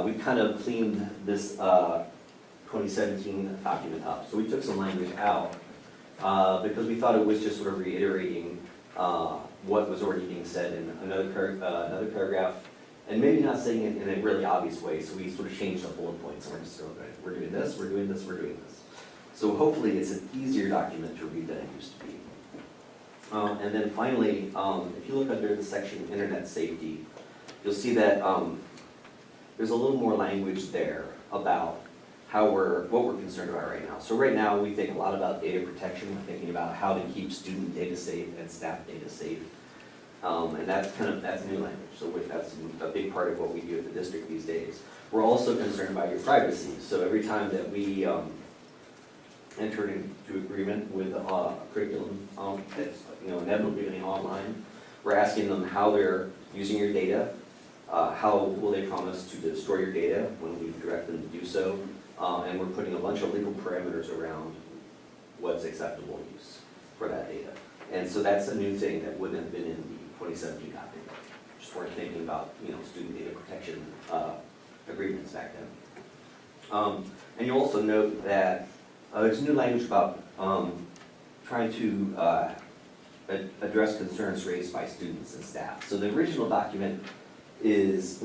we kind of cleaned this 2017 document up. So we took some language out because we thought it was just sort of reiterating what was already being said in another paragraph, and maybe not saying it in a really obvious way. So we sort of changed the bullet points, and we're just going, we're doing this, we're doing this, we're doing this. So hopefully it's an easier document to read than it used to be. And then finally, if you look under the section Internet Safety, you'll see that there's a little more language there about what we're concerned about right now. So right now, we think a lot about data protection. We're thinking about how to keep student data safe and staff data safe. And that's new language. So that's a big part of what we do at the district these days. We're also concerned about your privacy. So every time that we enter into agreement with a curriculum that's inevitably going online, we're asking them how they're using your data, how will they promise to destroy your data when we direct them to do so, and we're putting a bunch of legal parameters around what's acceptable use for that data. And so that's a new thing that wouldn't have been in the 2017 document. Just weren't thinking about student data protection agreements back then. And you'll also note that there's new language about trying to address concerns raised by students and staff. So the original document is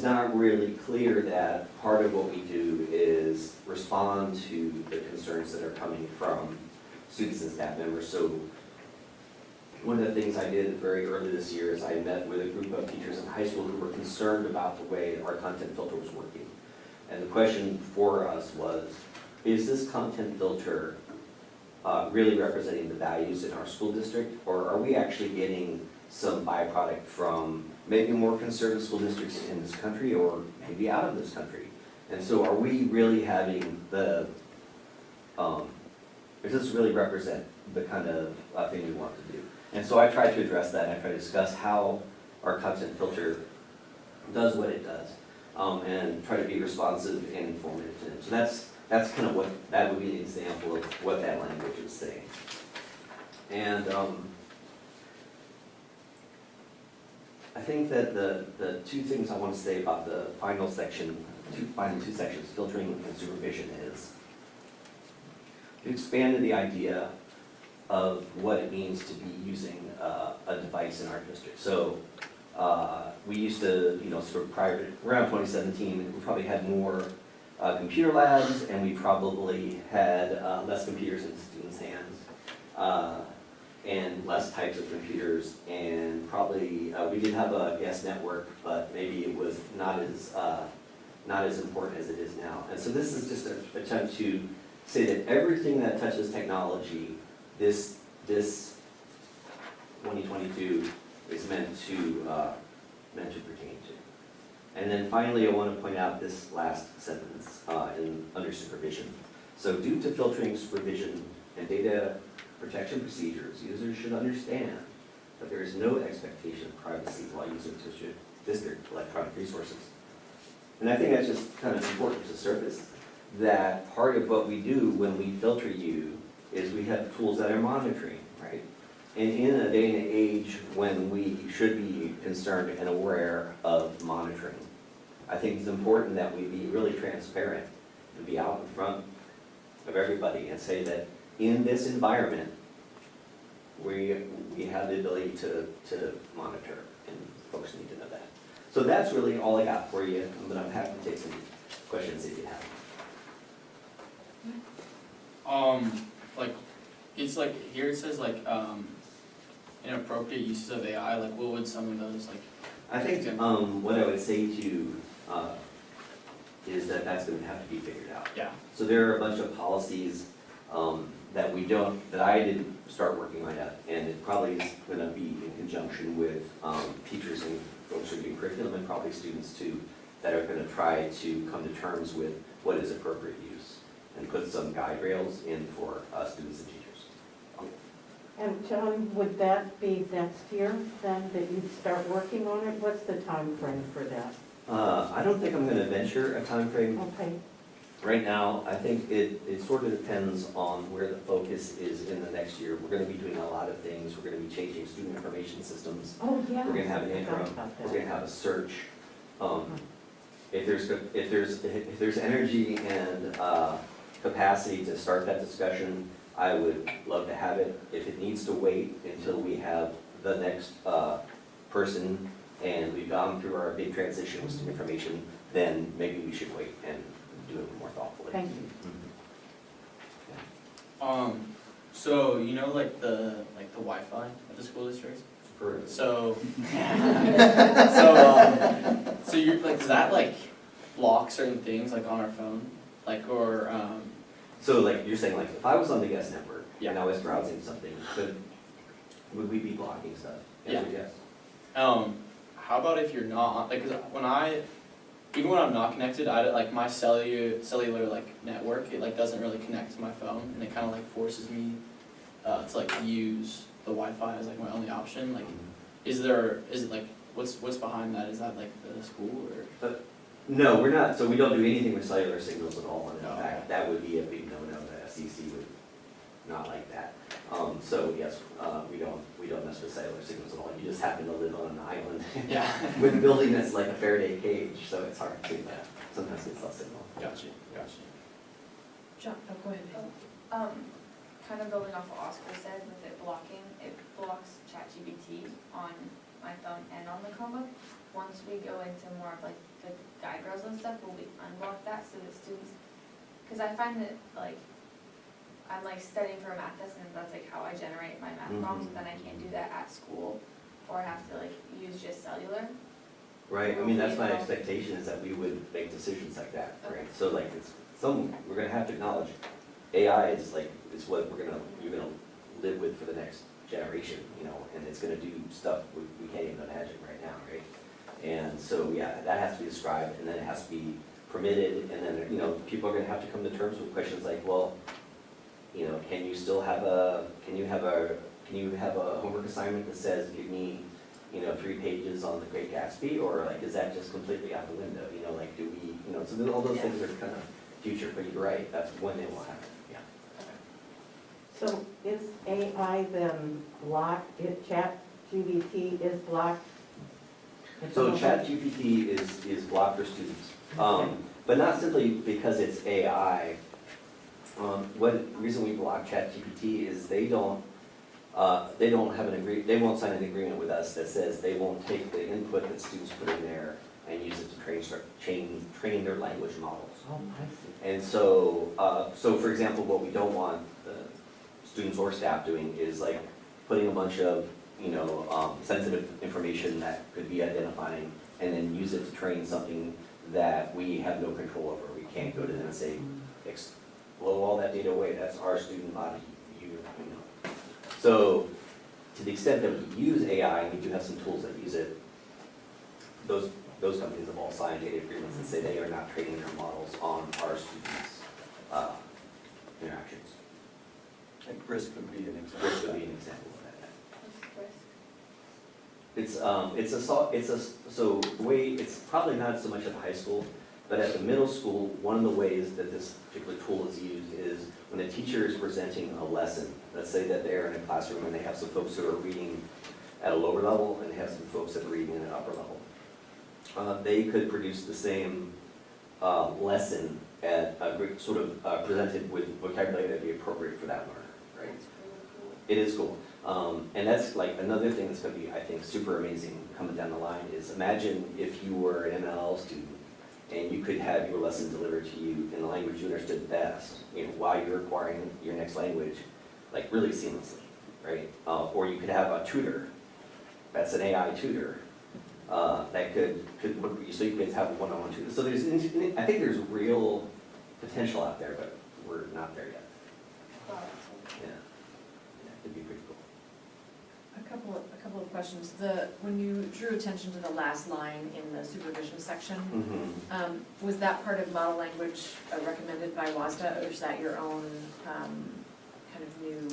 not really clear that part of what we do is respond to the concerns that are coming from students and staff members. So one of the things I did very early this year is I met with a group of teachers in high school who were concerned about the way our content filter was working. And the question for us was, is this content filter really representing the values in our school district, or are we actually getting some byproduct from maybe more conservative school districts in this country, or maybe out of this country? And so are we really having does this really represent the kind of thing we want to do? And so I tried to address that, and I tried to discuss how our content filter does what it does, and try to be responsive and informative to them. So that's kind of what, that would be an example of what that language is saying. And I think that the two things I want to say about the final section, final two sections, filtering and supervision, is to expand the idea of what it means to be using a device in our district. So we used to, sort of prior to around 2017, we probably had more computer labs, and we probably had less computers in students' hands, and less types of computers, and probably we did have a guest network, but maybe it was not as important as it is now. And so this is just an attempt to say that everything that touches technology, this 2022 is meant to pertain to. And then finally, I want to point out this last sentence under supervision. So So due to filtering, supervision, and data protection procedures, users should understand that there is no expectation of privacy while using district electronic resources. And I think that's just kind of important to surface, that part of what we do when we filter you is we have tools that are monitoring, right? And in a day and age when we should be concerned and aware of monitoring, I think it's important that we be really transparent and be out in front of everybody and say that in this environment, we have the ability to monitor, and folks need to know that. So that's really all I got for you, but I'm happy to take some questions if you have. Like, it's like, here it says like, inappropriate uses of AI, like what would some of those like? I think what I would say to you is that that's going to have to be figured out. Yeah. So there are a bunch of policies that I didn't start working on yet, and it probably is going to be in conjunction with teachers and folks who are doing curriculum and probably students too, that are going to try to come to terms with what is appropriate use and put some guide rails in for students and teachers. And John, would that be next year then, that you'd start working on it? What's the time frame for that? I don't think I'm going to venture a time frame Okay, right now. I think it sort of depends on where the focus is in the next year. We're going to be doing a lot of things. We're going to be changing student information systems. oh, yeah. We're going to have an I forgot interim. about that. We're going to have a search. If there's energy and capacity to start that discussion, I would love to have it. If it needs to wait until we have the next person and we've gone through our big transition with student information, then maybe we should wait and do it more thoughtfully. Thank you. So you know like the Wi-Fi at the school district? For- So, so you're like, does that like block certain things like on our phone? Like, or, So like, you're saying like, if I was on the guest network and Yeah. I was browsing something, would we be blocking stuff? Yeah. Answer yes. how about if you're not, like, 'cause even when I'm not connected, like my cellular like network, it like doesn't really connect to my phone, and it kind of like forces me to like use the Wi-Fi as like my only option. Like, is it like, what's behind that? Is that like the school or? No, we're not, so we don't do anything with cellular signals at all, and in No. fact, that would be a big no-no, the FCC would not like that. So yes, we don't mess with cellular signals at all, you just happen to live on an island Yeah. with a building that's like a Faraday cage, so it's hard to, sometimes get cell signal. Gotcha. John, oh, go ahead. Kind of building off what Oscar said with it blocking, it blocks ChatGPT on my phone and on the Chromebook. Once we go into more of like the guide rails and stuff, will we unblock that so that students, because I find that like, I'm like studying for a math test and that's like how I generate my math problems, but then I can't do that at school, or I have to like use just cellular. Right, I mean, that's my expectation, is that we would make decisions like that, right? So like, we're gonna have to acknowledge, AI is what you're gonna live with for the next generation, and it's gonna do stuff we can't even imagine right now, right? And so, yeah, that has to be described, and then it has to be permitted, and then, people are gonna have to come to terms with questions like, well, can you have a homework assignment that says, give me, 3 pages on the Great Gatsby, or like, is that just completely out the window, like, do we, so all those things are kind of future, but you're right, that's when they will happen, yeah. So is AI then blocked, ChatGPT is blocked? So ChatGPT is blocked for students, but not simply because it's AI. The reason we block ChatGPT is they don't have they won't sign an agreement with us that says they won't take the input that students put in there and use it to train their language models. Oh, I see. And so, for example, what we don't want students or staff doing is like putting a bunch of, sensitive information that could be identifying and then use it to train something that we have no control over. We can't go to them and say, blow all that data away, that's our student body, So, to the extent that we use AI, and we do have some tools that use it, those companies have all signed data agreements that say they are not training their models on our students' Risk would be an example. Risk would be an example of that. So the way, it's probably not so much at the high school, but at the middle school, one of the ways that this particular tool is used is when a teacher is presenting a lesson, let's say that they're in a classroom and they have some folks who are reading at a lower level and they have some folks that are reading at an upper level. They could produce the same lesson at a sort of presented with vocabulary that would be appropriate for that learner, right? It is cool. And that's like another thing that's going to be, I think, super amazing coming down the line is imagine if you were an MLL student and you could have your lesson delivered to you in the language you understood best, while you're acquiring your next language, like really seamlessly, right? Or you could have a tutor, that's an AI tutor, that could so you could have a one-on-one tutor. So I think there's real potential out there, but we're not there yet. Yeah, it'd be pretty cool. A couple of questions. When you drew attention to the last line in the supervision section, was that part of model language recommended by WASDA, or is that your own kind of new,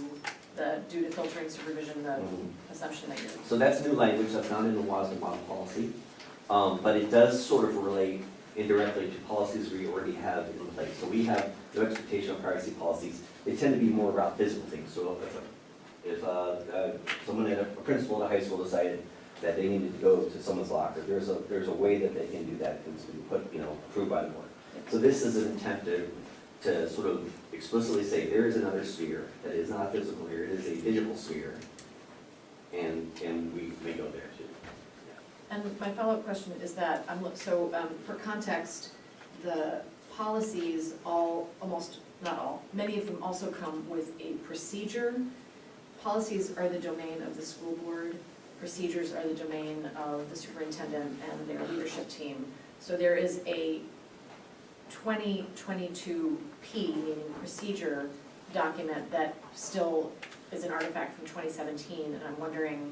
due to filtering supervision, the assumption that you're? So that's new language, that's not in the WASDA model policy, but it does sort of relate indirectly to policies we already have in place. So we have no expectation of privacy policies. They tend to be more about physical things. So if someone a principal at a high school decided that they needed to go to someone's locker, there's a way that they can do that, and it's been put, approved by the board. So this is an attempt to sort of explicitly say there is another sphere that is not physical here, it is a digital sphere, and we may go there too. And my follow-up question is that, for context, the policies many of them also come with a procedure. Policies are the domain of the school board, procedures are the domain of the superintendent and their leadership team. So there is a 2022P, meaning procedure document, that still is an artifact from 2017, and I'm wondering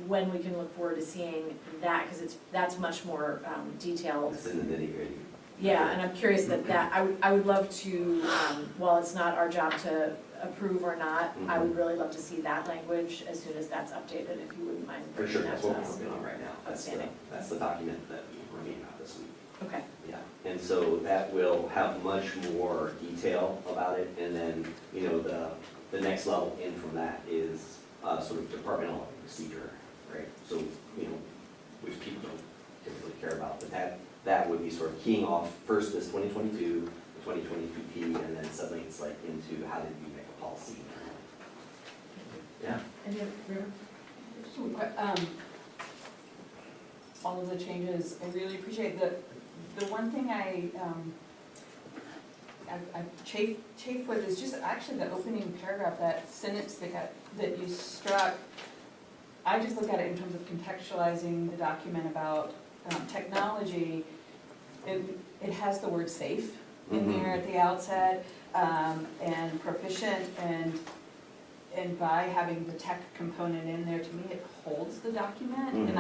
when we can look forward to seeing that, because that's much more detailed. It's in the nitty-gritty. Yeah, and I'm curious I would love to, while it's not our job to approve or not, I would really love to see that language as soon as that's updated, if you wouldn't mind. For sure, bringing that's that what to we're us. working on right now. Outstanding. That's the document that we're meeting out this week. Okay. Yeah, and so that will have much more detail about it, and then, the next level in from that is sort of departmental procedure, right? So, which people don't typically care about, but that would be sort of keying off first this 2022, the 2022P, and then suddenly it's like into how did you make a policy? Yeah. Any other, River? All of the changes, I really appreciate the one thing I chafe with is just actually the opening paragraph, that sentence that you struck. I just look at it in terms of contextualizing the document about technology. It has the word safe in there at the outset, and proficient, and by having the tech component in there, to me, it holds the document. And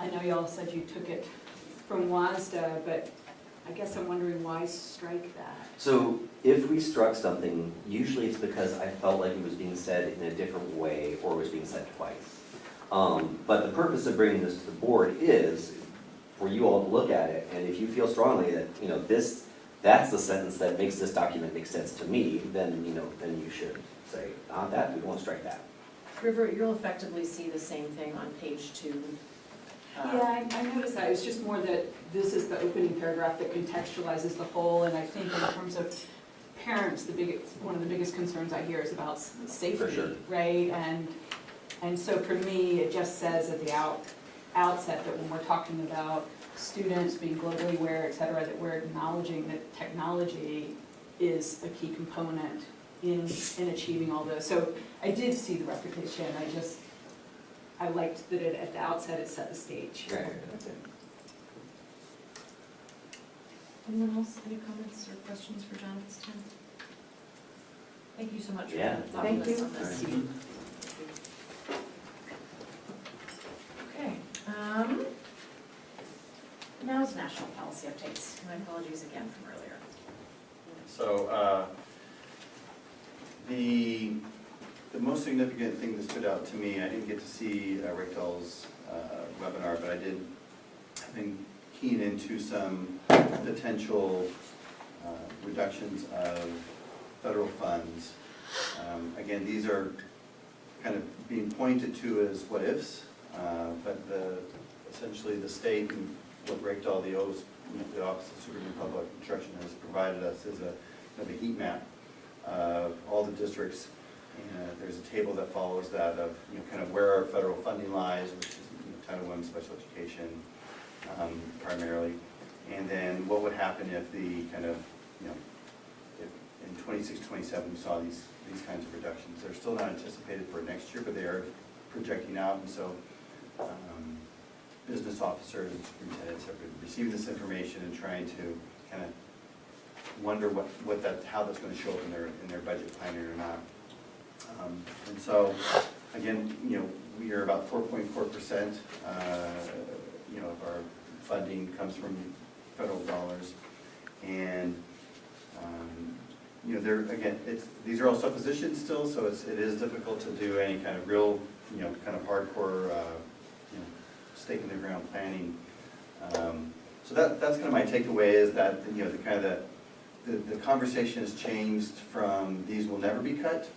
I know y'all said you took it from WASDA, but I guess I'm wondering why strike that? So if we struck something, usually it's because I felt like it was being said in a different way or was being said twice. But the purpose of bringing this to the board is for you all to look at it, and if you feel strongly that, that's the sentence that makes this document make sense to me, then you should say, not that, we won't strike that. River, you'll effectively see the same thing on page 2. Yeah, I noticed that. It's just more that this is the opening paragraph that contextualizes the whole, and I think in terms of parents, one of the biggest concerns I hear is about safety, For sure. right? And so for me, it just says at the outset that when we're talking about students being globally aware, et cetera, that we're acknowledging that technology is a key component in achieving all this. So I did see the repetition, I liked that at the outset it set the stage. Right. Anyone else, any comments or questions for John this time? Thank you so much for Yeah. the thoughtfulness on this. All right. Okay, now's national policy updates. My apologies again from earlier. So the most significant thing that stood out to me, I didn't get to see Rachel's webinar, but I've been keying into some potential reductions of federal funds. Again, these are kind of being pointed to as what ifs, but essentially the state and what Rachel, the Office of Superintendent of Public Instruction, has provided us is a kind of a heat map of all the districts. And there's a table that follows that of kind of where our federal funding lies, which is Title I special education primarily, and then what would happen if the kind of if in 26-27 we saw these kinds of reductions. They're still not anticipated for next year, but they are projecting out, and so business officers and superintendents have been receiving this information and trying to kind of wonder how that's going to show up in their budget planning or not. And so, again, we are about 4.4%, of our funding comes from federal dollars. And, these are all suppositions still, so it is difficult to do any kind of real, kind of hardcore, stake in the ground planning. So that's kind of my takeaway is that, the conversation has changed from these will never be cut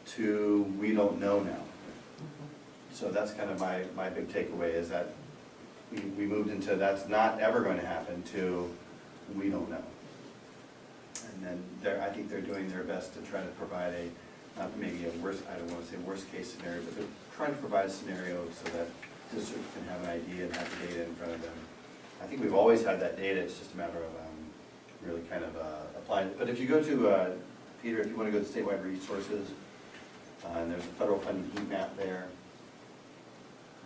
to we don't know now. So that's kind of my big takeaway is that we moved into that's not ever going to happen to we don't know. And then I think they're doing their best to try to provide maybe a worst, I don't want to say worst case scenario, but they're trying to provide a scenario so that districts can have an idea and have the data in front of them. I think we've always had that data, it's just a matter of really kind of applying it. But if you go to, Peter, if you want to go to statewide resources, and there's a federal funding heat map there,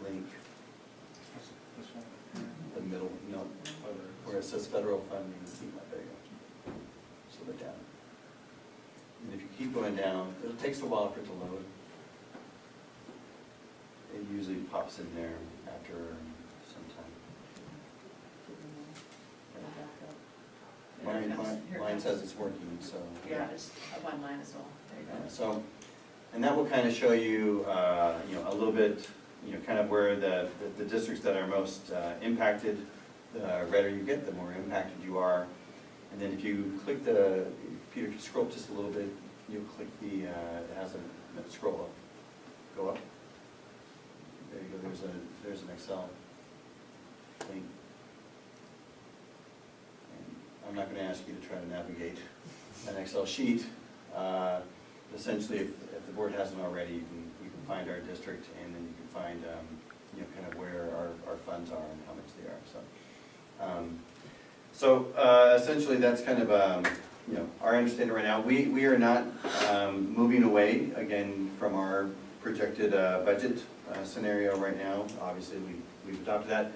link. The middle, no, where it says federal funding heat map, there you go. Just a bit down. And if you keep going down, it takes a while for it to load. It usually pops in there after some time. Mine says it's working, so. Yeah, just one line as well. There you go. So, and that will kind of show you, a little bit, kind of where the districts that are most impacted, the redder you get, the more impacted you are. And then if you click Peter, if you scroll up just a little bit, you'll click it has a scroll up, go up. There you go, there's an Excel link. And I'm not going to ask you to try to navigate an Excel sheet. Essentially, if the board hasn't already, you can find our district, and then you can find kind of where our funds are and how much they are. So essentially, that's kind of our understanding right now. We are not moving away again from our projected budget scenario right now. Obviously, we've adopted that.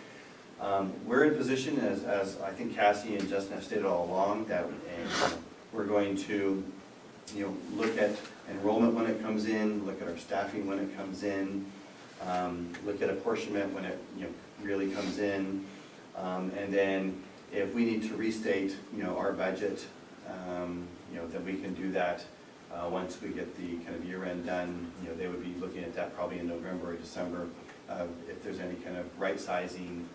We're in position, as I think Cassie and Justin have stated all along, that we're going to look at enrollment when it comes in, look at our staffing when it comes in, look at apportionment when it really comes in, and then if we need to restate our budget, then we can do that once we get the kind of year-end done. They would be looking at that probably in November or December if there's any kind of right-sizing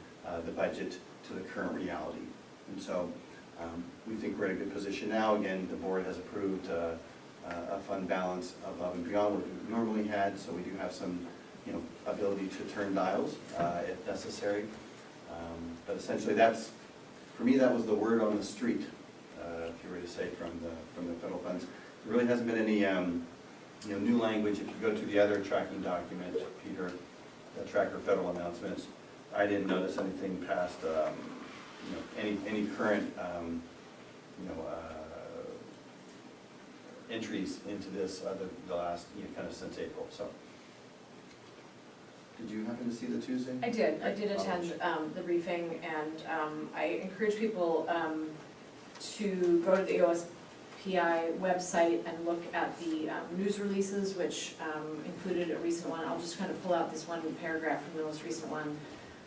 the budget to the current reality. And so we think we're in a good position now. Again, the board has approved a fund balance above and beyond what we normally had, so we do have some ability to turn dials if necessary. But essentially, for me, that was the word on the street, if you were to say, from the federal funds. There really hasn't been any new language. If you go to the other tracking document, Peter, the tracker federal announcements, I didn't notice anything past any current entries into this the last kind of since April. So, did you happen to see the Tuesday? I did attend the briefing, and I encourage people to go to the OSPI website and look at the news releases, which included a recent one. I'll just kind of pull out this one paragraph from the most recent one.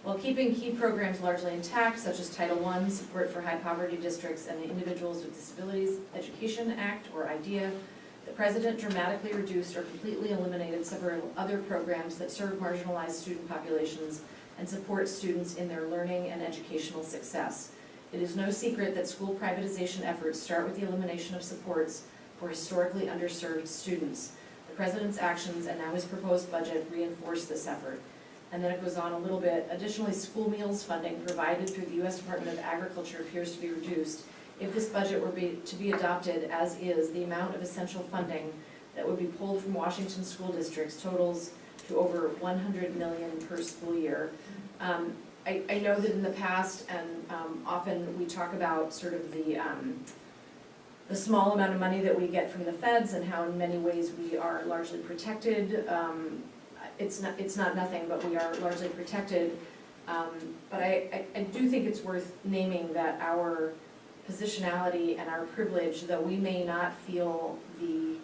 while keeping key programs largely intact, such as Title I, support for high poverty districts, and the Individuals with Disabilities Education Act, or IDEA. The president dramatically reduced or completely eliminated several other programs that serve marginalized student populations and support students in their learning and educational success. It is no secret that school privatization efforts start with the elimination of supports for historically underserved students. The president's actions and now his proposed budget reinforce this effort. And then it goes on a little bit. Additionally, school meals funding provided through the U.S. Department of Agriculture appears to be reduced. If this budget were to be adopted as is, the amount of essential funding that would be pulled from Washington school districts totals to over $100 million per school year. I know that in the past, and often we talk about sort of the small amount of money that we get from the feds and how in many ways we are largely protected. It's not nothing, but we are largely protected. But I do think it's worth naming that our positionality and our privilege, though we may not feel the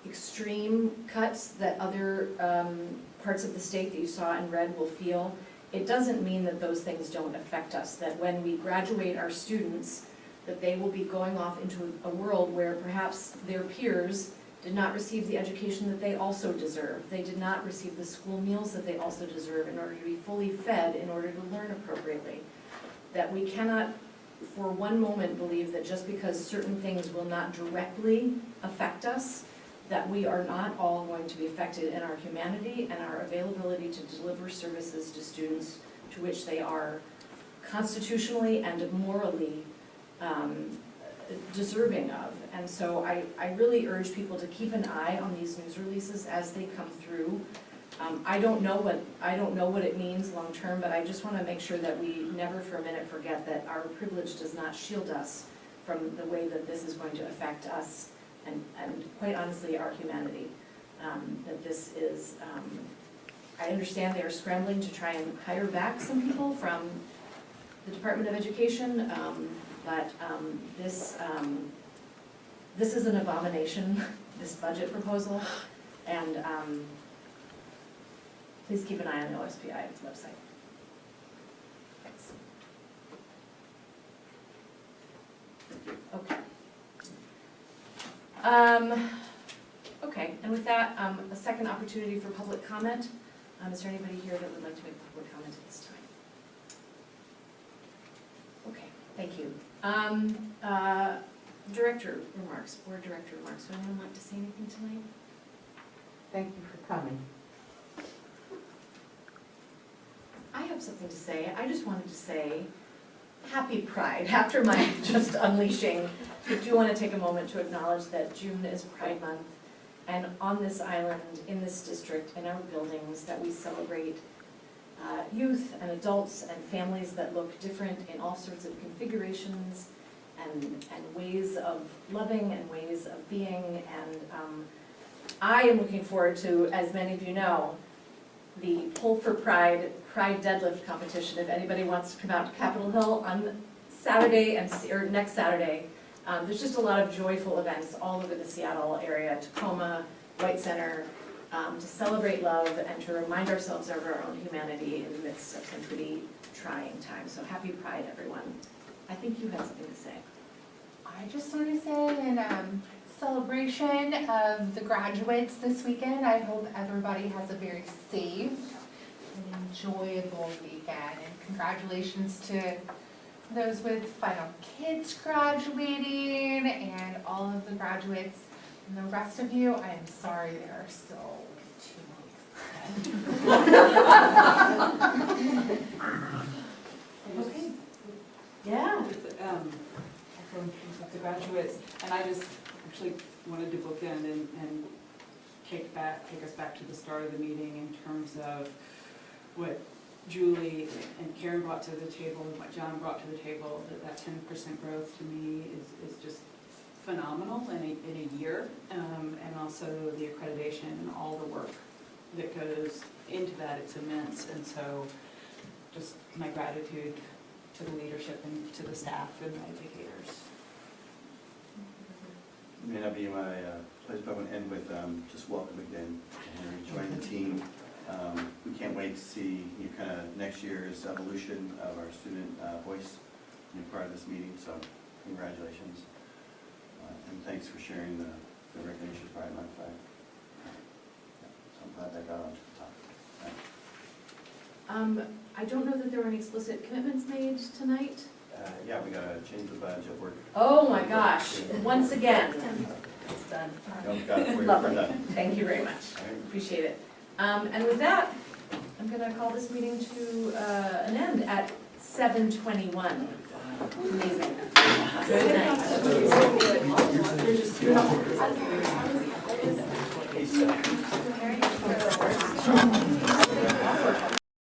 extreme cuts that other parts of the state that you saw in red will feel, it doesn't mean that those things don't affect us, that when we graduate our students, that they will be going off into a world where perhaps their peers did not receive the education that they also deserve. They did not receive the school meals that they also deserve in order to be fully fed, in order to learn appropriately. That we cannot for one moment believe that just because certain things will not directly affect us, that we are not all going to be affected in our humanity and our availability to deliver services to students to which they are constitutionally and morally deserving of. And so I really urge people to keep an eye on these news releases as they come through. I don't know what it means long term, but I just want to make sure that we never for a minute forget that our privilege does not shield us from the way that this is going to affect us and quite honestly our humanity. That this is, I understand they are scrambling to try and hire back some people from the Department of Education, but this is an abomination, this budget proposal, and please keep an eye on the OSPI website. Thanks. Okay. Okay, and with that, a second opportunity for public comment. Is there anybody here that would like to make public comment at this time? Okay, thank you. Director remarks, board director remarks. Would anyone like to say anything tonight? Thank you for coming. I have something to say. I just wanted to say happy Pride after my just unleashing. I do want to take a moment to acknowledge that June is Pride Month, and on this island, in this district, in our buildings, that we celebrate youth and adults and families that look different in all sorts of configurations and ways of loving and ways of being. And I am looking forward to, as many of you know, the Pull for Pride deadlift competition. If anybody wants to come out to Capitol Hill on Saturday or next Saturday, there's just a lot of joyful events all over the Seattle area, Tacoma, White Center, to celebrate love and to remind ourselves of our own humanity in the midst of some pretty trying times. So happy Pride, everyone. I think you had something to say. I just want to say in celebration of the graduates this weekend, I hope everybody has a very safe and enjoyable weekend. And congratulations to those with final kids graduating and all of the graduates. And the rest of you, I am sorry there are still 2 weeks. Okay. Yeah. With the graduates, and I just actually wanted to bookend and take us back to the start of the meeting in terms of what Julie and Karen brought to the table and what John brought to the table. That 10% growth to me is just phenomenal in a year, and also the accreditation and all the work that goes into that. It's immense, and so just my gratitude to the leadership and to the staff and the educators. It may not be my place, but I'm going to end with just welcome again to Henry, join the team. We can't wait to see kind of next year's evolution of our student voice in part of this meeting, so congratulations. And thanks for sharing the recognition pride month flag. So I'm glad that got onto the top. I don't know that there were any explicit commitments made tonight. Yeah, we gotta change the budget work. Oh my gosh, once again. It's done. Got it for you. Lovely. We're done. Thank you very much. All right. Appreciate it. And with that, I'm gonna call this meeting to an end at 7:21. Amazing. Good night.